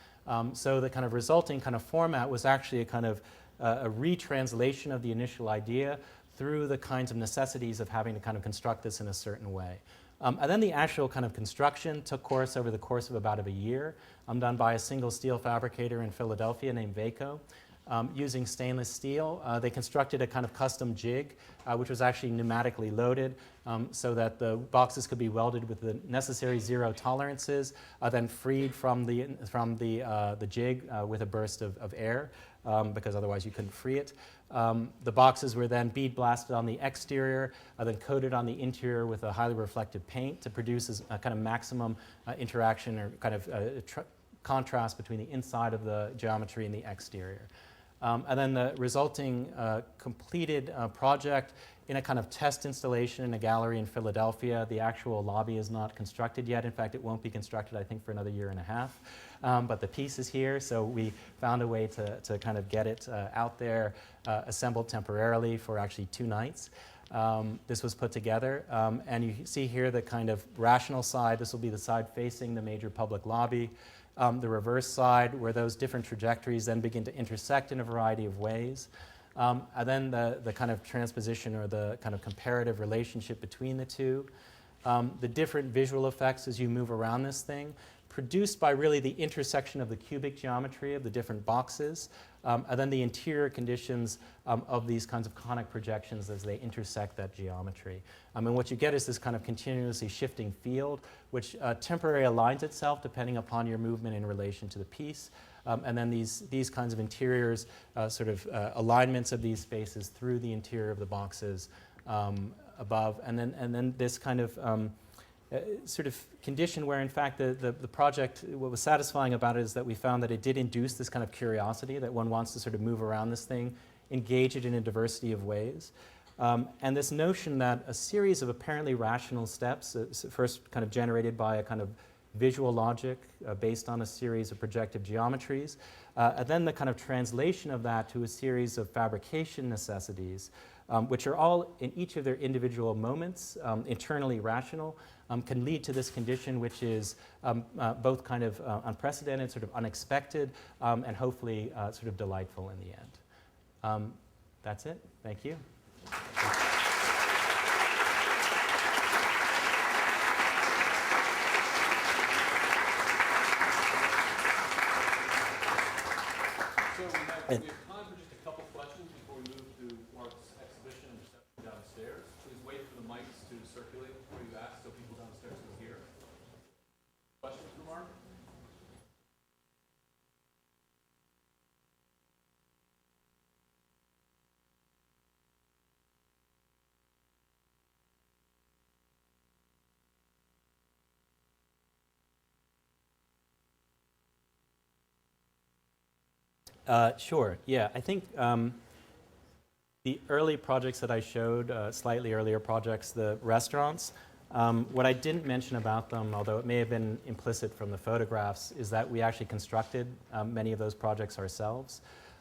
So the kind of resulting kind of format was actually a kind of a retranslation of the initial idea through the kinds of necessities of having to kind of construct this in a certain way. And then the actual kind of construction took course over the course of about a year, done by a single steel fabricator in Philadelphia named Vaco. Using stainless steel, they constructed a kind of custom jig, which was actually pneumatically loaded, so that the boxes could be welded with the necessary zero tolerances, then freed from the jig with a burst of air, because otherwise you couldn't free it. The boxes were then bead blasted on the exterior, then coated on the interior with a highly reflective paint to produce a kind of maximum interaction or kind of contrast between the inside of the geometry and the exterior. And then the resulting completed project in a kind of test installation in a gallery in Philadelphia. The actual lobby is not constructed yet. In fact, it won't be constructed, I think, for another 1.5 years. But the piece is here, so we found a way to kind of get it out there, assembled temporarily for actually 2 nights. This was put together, and you see here the kind of rational side. This will be the side facing the major public lobby. The reverse side, where those different trajectories then begin to intersect in a variety of ways. And then the kind of transposition or the kind of comparative relationship between the two. The different visual effects as you move around this thing, produced by really the intersection of the cubic geometry of the different boxes, and then the interior conditions of these kinds of conic projections as they intersect that geometry. And what you get is this kind of continuously shifting field, which temporarily aligns itself depending upon your movement in relation to the piece. And then these kinds of interiors, sort of alignments of these spaces through the interior of the boxes above. And then this kind of sort of condition where, in fact, the project, what was satisfying about it is that we found that it did induce this kind of curiosity, that one wants to sort of move around this thing, engage it in a diversity of ways. And this notion that a series of apparently rational steps, first kind of generated by a kind of visual logic based on a series of projective geometries, and then the kind of translation of that to a series of fabrication necessities, which are all in each of their individual moments internally rational, can lead to this condition which is both kind of unprecedented, sort of unexpected, and hopefully sort of delightful in the end. That's it. Thank you. We have time for just a couple questions before we move to Marc's exhibition and reception downstairs. Please wait for the mics to circulate before you ask so people downstairs can hear. Questions for Marc? Sure. Yeah, I think the early projects that I showed, slightly earlier projects, the restaurants, what I didn't mention about them, although it may have been implicit from the photographs, is that we actually constructed many of those projects ourselves.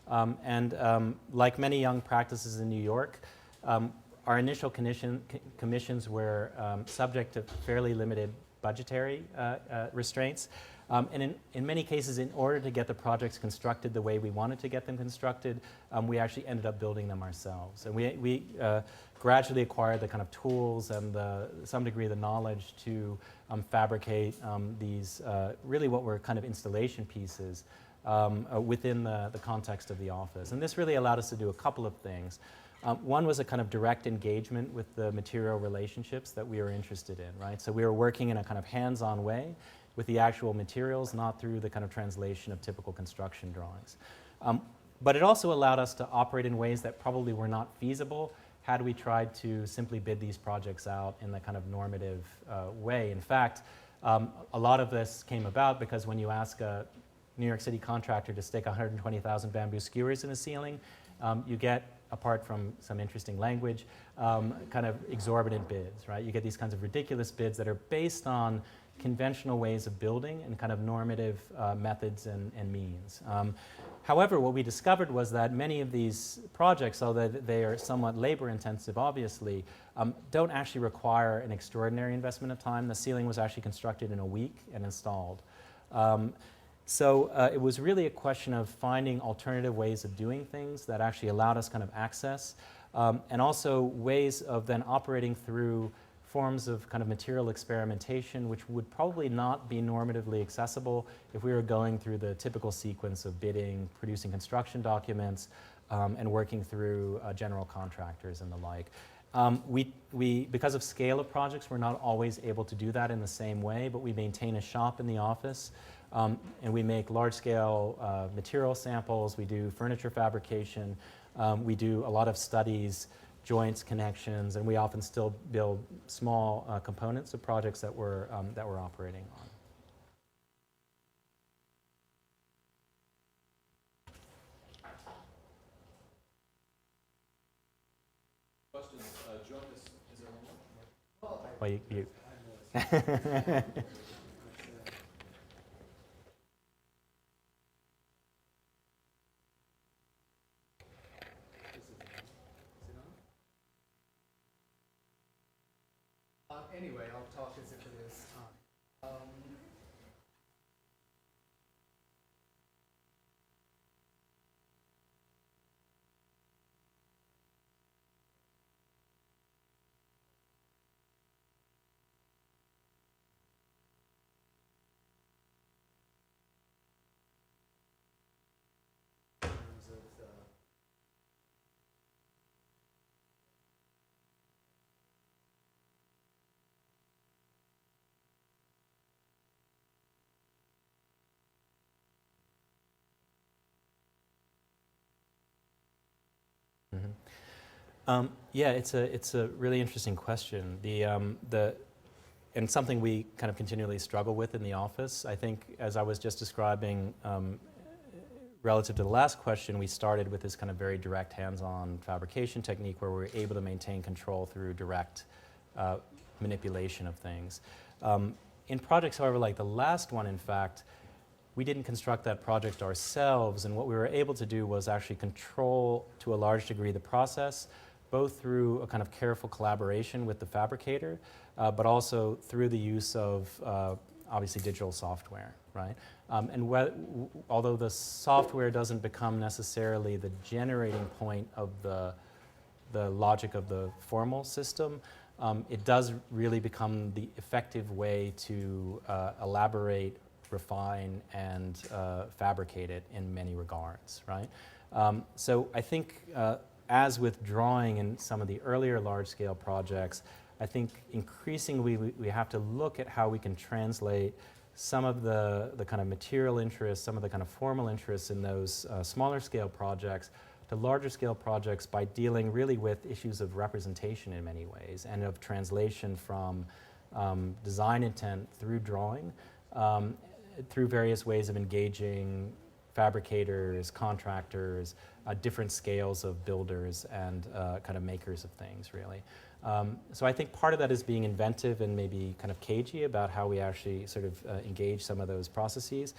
Like many young practices in New York, our initial commissions were subject to fairly limited budgetary restraints. And in many cases, in order to get the projects constructed the way we wanted to get them constructed, we actually ended up building them ourselves. And we gradually acquired the kind of tools and some degree of the knowledge to fabricate these really what were kind of installation pieces within the context of the office. And this really allowed us to do a couple of things. One was a kind of direct engagement with the material relationships that we were interested in, right? So we were working in a kind of hands-on way with the actual materials, not through the kind of translation of typical construction drawings. But it also allowed us to operate in ways that probably were not feasible had we tried to simply bid these projects out in the kind of normative way. In fact, a lot of this came about because when you ask a New York City contractor to stick 120,000 bamboo skewers in a ceiling, you get, apart from some interesting language, kind of exorbitant bids, right? You get these kinds of ridiculous bids that are based on conventional ways of building and kind of normative methods and means. However, what we discovered was that many of these projects, although they are somewhat labor intensive, obviously, don't actually require an extraordinary investment of time. The ceiling was actually constructed in a week and installed. So it was really a question of finding alternative ways of doing things that actually allowed us kind of access, and also ways of then operating through forms of kind of material experimentation, which would probably not be normatively accessible if we were going through the typical sequence of bidding, producing construction documents, and working through general contractors and the like. Because of scale of projects, we're not always able to do that in the same way, but we maintain a shop in the office, and we make large-scale material samples. We do furniture fabrication. We do a lot of studies, joints, connections, and we often still build small components of projects that we're operating on. Questions? Joan, is there one more? Well, you. Anyway, I'll talk as if it is. In terms of the Yeah, it's a really interesting question. And something we kind of continually struggle with in the office. I think, as I was just describing, relative to the last question, we started with this kind of very direct hands-on fabrication technique where we were able to maintain control through direct manipulation of things. In projects, however, like the last one, in fact, we didn't construct that project ourselves, and what we were able to do was actually control, to a large degree, the process, both through a kind of careful collaboration with the fabricator, but also through the use of, obviously, digital software, right? Although the software doesn't become necessarily the generating point of the logic of the formal system, it does really become the effective way to elaborate, refine, and fabricate it in many regards, right? So I think, as with drawing in some of the earlier large-scale projects, I think increasingly we have to look at how we can translate some of the kind of material interests, some of the kind of formal interests in those smaller scale projects to larger scale projects by dealing really with issues of representation in many ways and of translation from design intent through drawing, through various ways of engaging fabricators, contractors, different scales of builders and kind of makers of things, really. So I think part of that is being inventive and maybe kind of cagey about how we actually sort of engage some of those processes.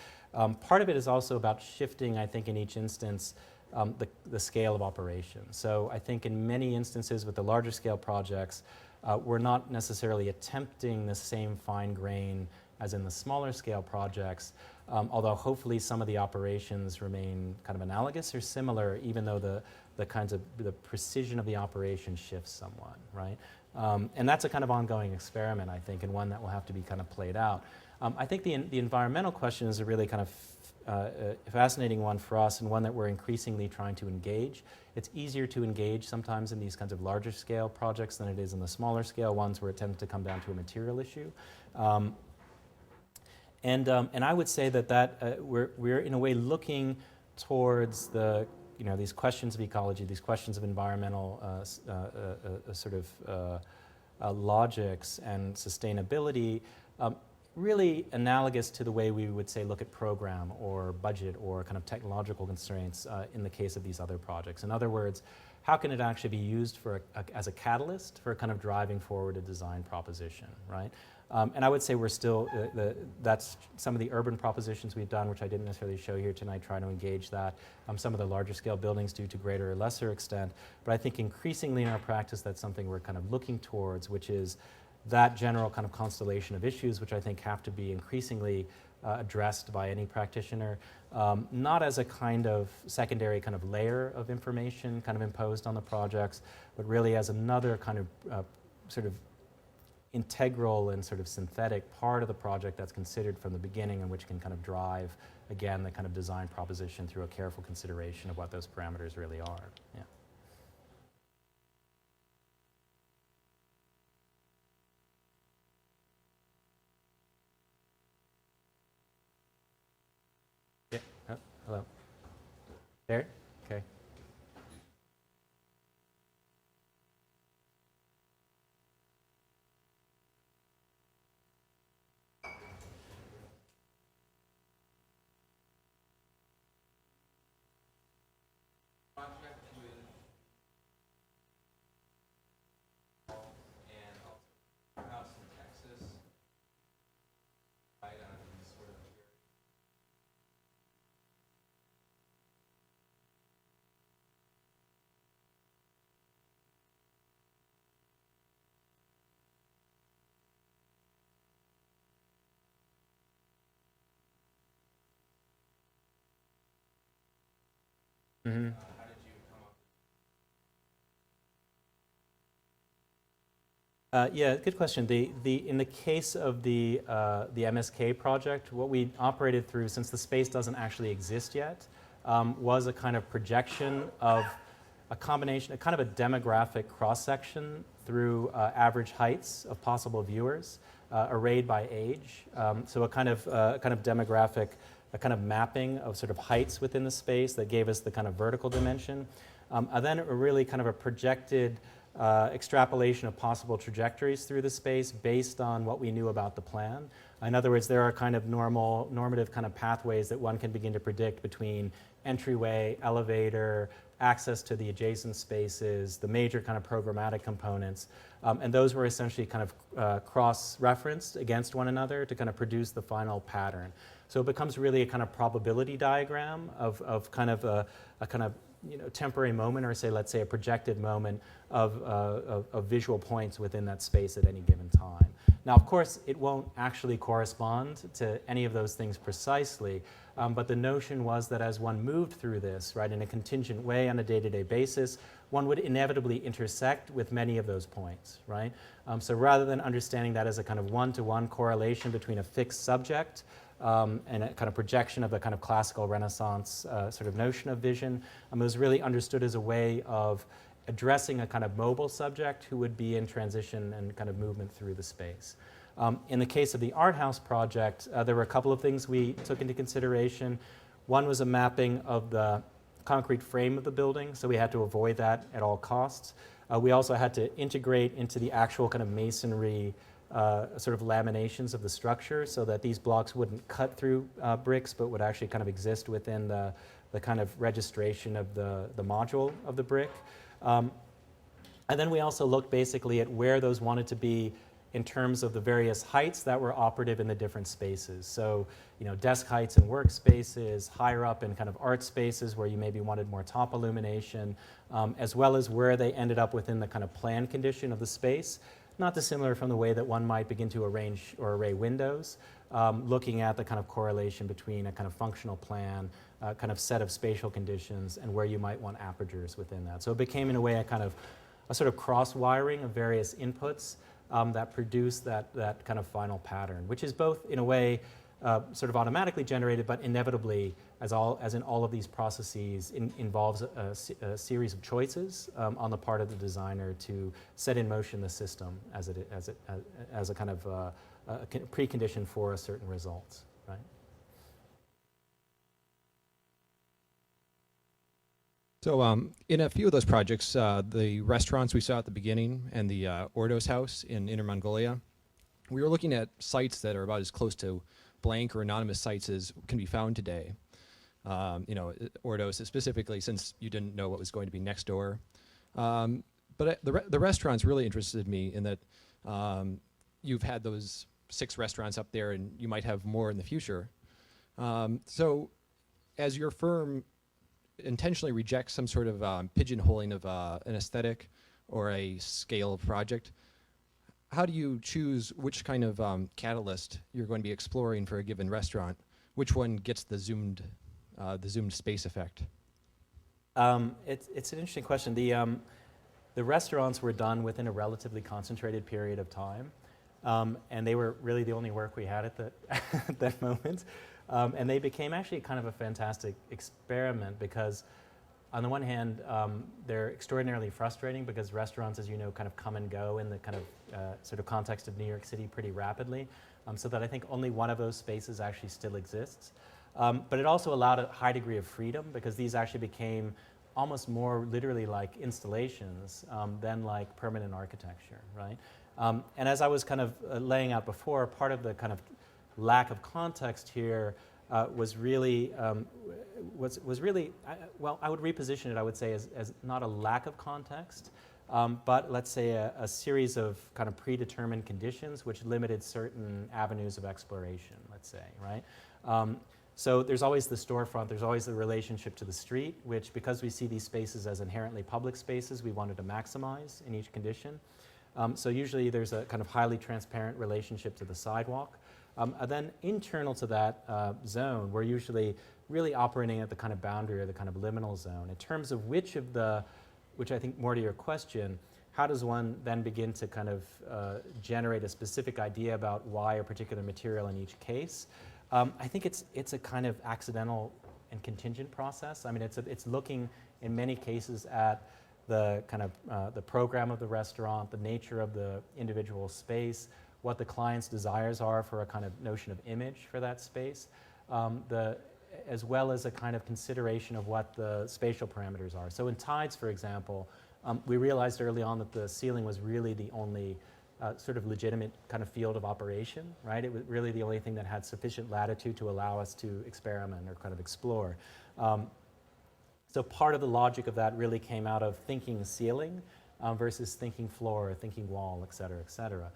Part of it is also about shifting, I think, in each instance, the scale of operation. So I think in many instances with the larger scale projects, we're not necessarily attempting the same fine grain as in the smaller scale projects, although hopefully some of the operations remain kind of analogous or similar, even though the precision of the operation shifts somewhat, right? And that's a kind of ongoing experiment, I think, and one that will have to be kind of played out. I think the environmental question is a really kind of fascinating one for us, and one that we're increasingly trying to engage. It's easier to engage sometimes in these kinds of larger scale projects than it is in the smaller scale ones where it tends to come down to a material issue. And I would say that we're in a way looking towards these questions of ecology, these questions of environmental sort of logics and sustainability, really analogous to the way we would say look at program or budget or kind of technological constraints in the case of these other projects. In other words, how can it actually be used as a catalyst for kind of driving forward a design proposition, right? And I would say we're still, that's some of the urban propositions we've done, which I didn't necessarily show here tonight, try to engage that. Some of the larger scale buildings do to greater or lesser extent. But I think increasingly in our practice, that's something we're kind of looking towards, which is that general kind of constellation of issues, which I think have to be increasingly addressed by any practitioner, not as a kind of secondary kind of layer of information kind of imposed on the projects, but really as another kind of sort of integral and sort of synthetic part of the project that's considered from the beginning and which can kind of drive, again, the kind of design proposition through a careful consideration of what those parameters really are. Yeah. Yeah. Oh, hello. There? Okay. Project with and also house in Texas, right on these sort of Mm-hmm. how did you come up? Yeah, good question. In the case of the MSK project, what we operated through, since the space doesn't actually exist yet, was a kind of projection of a combination, a kind of a demographic cross-section through average heights of possible viewers, arrayed by age. So a kind of demographic, a kind of mapping of sort of heights within the space that gave us the kind of vertical dimension. And then a really kind of a projected extrapolation of possible trajectories through the space based on what we knew about the plan. In other words, there are kind of normative kind of pathways that one can begin to predict between entryway, elevator, access to the adjacent spaces, the major kind of programmatic components. And those were essentially kind of cross-referenced against one another to kind of produce the final pattern. So it becomes really a kind of probability diagram of kind of a kind of temporary moment, or say, let's say, a projected moment of visual points within that space at any given time. Now, of course, it won't actually correspond to any of those things precisely, but the notion was that as one moved through this, right, in a contingent way on a day-to-day basis, one would inevitably intersect with many of those points, right? So rather than understanding that as a kind of one-to-one correlation between a fixed subject and a kind of projection of the kind of classical Renaissance sort of notion of vision, it was really understood as a way of addressing a kind of mobile subject who would be in transition and kind of movement through the space. In the case of the art house project, there were a couple of things we took into consideration. One was a mapping of the concrete frame of the building, so we had to avoid that at all costs. We also had to integrate into the actual kind of masonry sort of laminations of the structure so that these blocks wouldn't cut through bricks but would actually kind of exist within the kind of registration of the module of the brick. And then we also looked basically at where those wanted to be in terms of the various heights that were operative in the different spaces. So, desk heights and workspaces, higher up in kind of art spaces where you maybe wanted more top illumination, as well as where they ended up within the kind of plan condition of the space. Not dissimilar from the way that one might begin to arrange or array windows, looking at the kind of correlation between a kind of functional plan, kind of set of spatial conditions, and where you might want apertures within that. So it became, in a way, a sort of cross-wiring of various inputs that produce that kind of final pattern, which is both, in a way, sort of automatically generated, but inevitably, as in all of these processes, involves a series of choices on the part of the designer to set in motion the system as a kind of a precondition for a certain result, right? So in a few of those projects, the restaurants we saw at the beginning and the Ordos House in Inner Mongolia, we were looking at sites that are about as close to blank or anonymous sites as can be found today. Ordos specifically, since you didn't know what was going to be next door. But the restaurants really interested me in that you've had those 6 restaurants up there, and you might have more in the future. So as your firm intentionally rejects some sort of pigeonholing of an aesthetic or a scale of project, how do you choose which kind of catalyst you're going to be exploring for a given restaurant? Which one gets the zoomed space effect? It's an interesting question. The restaurants were done within a relatively concentrated period of time, and they were really the only work we had at at that moment. And they became actually kind of a fantastic experiment because, on the one hand, they're extraordinarily frustrating because restaurants, as you know, kind of come and go in the kind of sort of context of New York City pretty rapidly, so that I think only one of those spaces actually still exists. But it also allowed a high degree of freedom because these actually became almost more literally like installations than like permanent architecture, right? And as I was kind of laying out before, part of the kind of lack of context here was really, well, I would reposition it, I would say, as not a lack of context, but let's say a series of kind of predetermined conditions which limited certain avenues of exploration, let's say, right? So there's always the storefront, there's always the relationship to the street, which because we see these spaces as inherently public spaces, we wanted to maximize in each condition. So usually there's a kind of highly transparent relationship to the sidewalk. And then internal to that zone, we're usually really operating at the kind of boundary or the kind of liminal zone. In terms of which I think more to your question, how does one then begin to kind of generate a specific idea about why a particular material in each case? I think it's a kind of accidental and contingent process. I mean, it's looking in many cases at the kind of the program of the restaurant, the nature of the individual space, what the client's desires are for a kind of notion of image for that space, as well as a kind of consideration of what the spatial parameters are. So in Tides, for example, we realized early on that the ceiling was really the only sort of legitimate kind of field of operation, right? It was really the only thing that had sufficient latitude to allow us to experiment or kind of explore. So part of the logic of that really came out of thinking ceiling versus thinking floor, or thinking wall, et cetera, et cetera.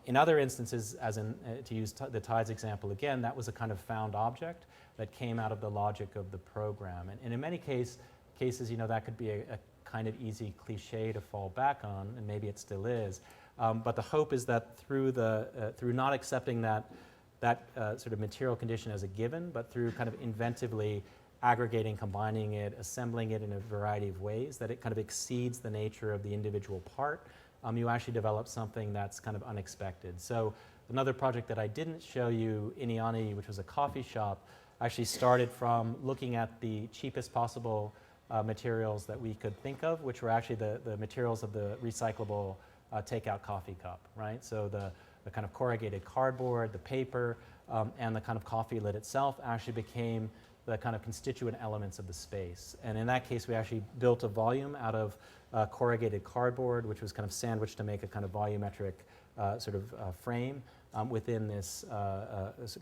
In other instances, as in, to use the Tides example again, that was a kind of found object that came out of the logic of the program. And in many cases, you know, that could be a kind of easy cliche to fall back on, and maybe it still is. But the hope is that through not accepting that sort of material condition as a given, but through kind of inventively aggregating, combining it, assembling it in a variety of ways, that it kind of exceeds the nature of the individual part, you actually develop something that's kind of unexpected. So another project that I didn't show you, Iniani, which was a coffee shop, actually started from looking at the cheapest possible materials that we could think of, which were actually the materials of the recyclable takeout coffee cup, right? So the kind of corrugated cardboard, the paper, and the kind of coffee lid itself actually became the kind of constituent elements of the space. And in that case, we actually built a volume out of corrugated cardboard, which was kind of sandwiched to make a kind of volumetric sort of frame within this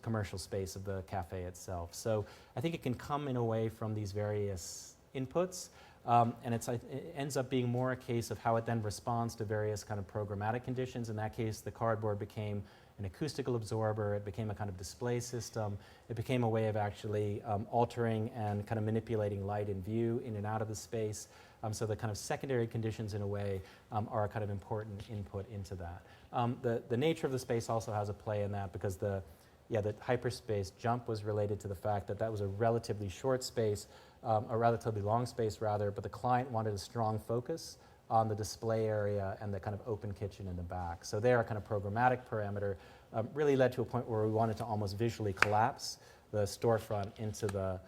commercial space of the cafe itself. So I think it can come in a way from these various inputs, and it ends up being more a case of how it then responds to various kind of programmatic conditions. In that case, the cardboard became an acoustical absorber, it became a kind of display system, it became a way of actually altering and kind of manipulating light and view in and out of the space. So the kind of secondary conditions, in a way, are a kind of important input into that. The nature of the space also has a play in that, because the hyperspace jump was related to the fact that that was a relatively short space, a relatively long space rather, but the client wanted a strong focus on the display area and the kind of open kitchen in the back. So there, a kind of programmatic parameter really led to a point where we wanted to almost visually collapse the storefront into the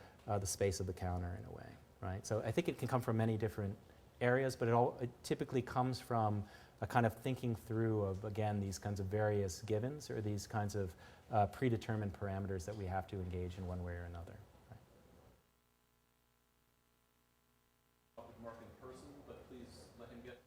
space of the counter in a way, right? So I think it can come from many different areas, but it typically comes from a kind of thinking through of, again, these kinds of various givens or these kinds of predetermined parameters that we have to engage in one way or another. Mark in person, but please let him get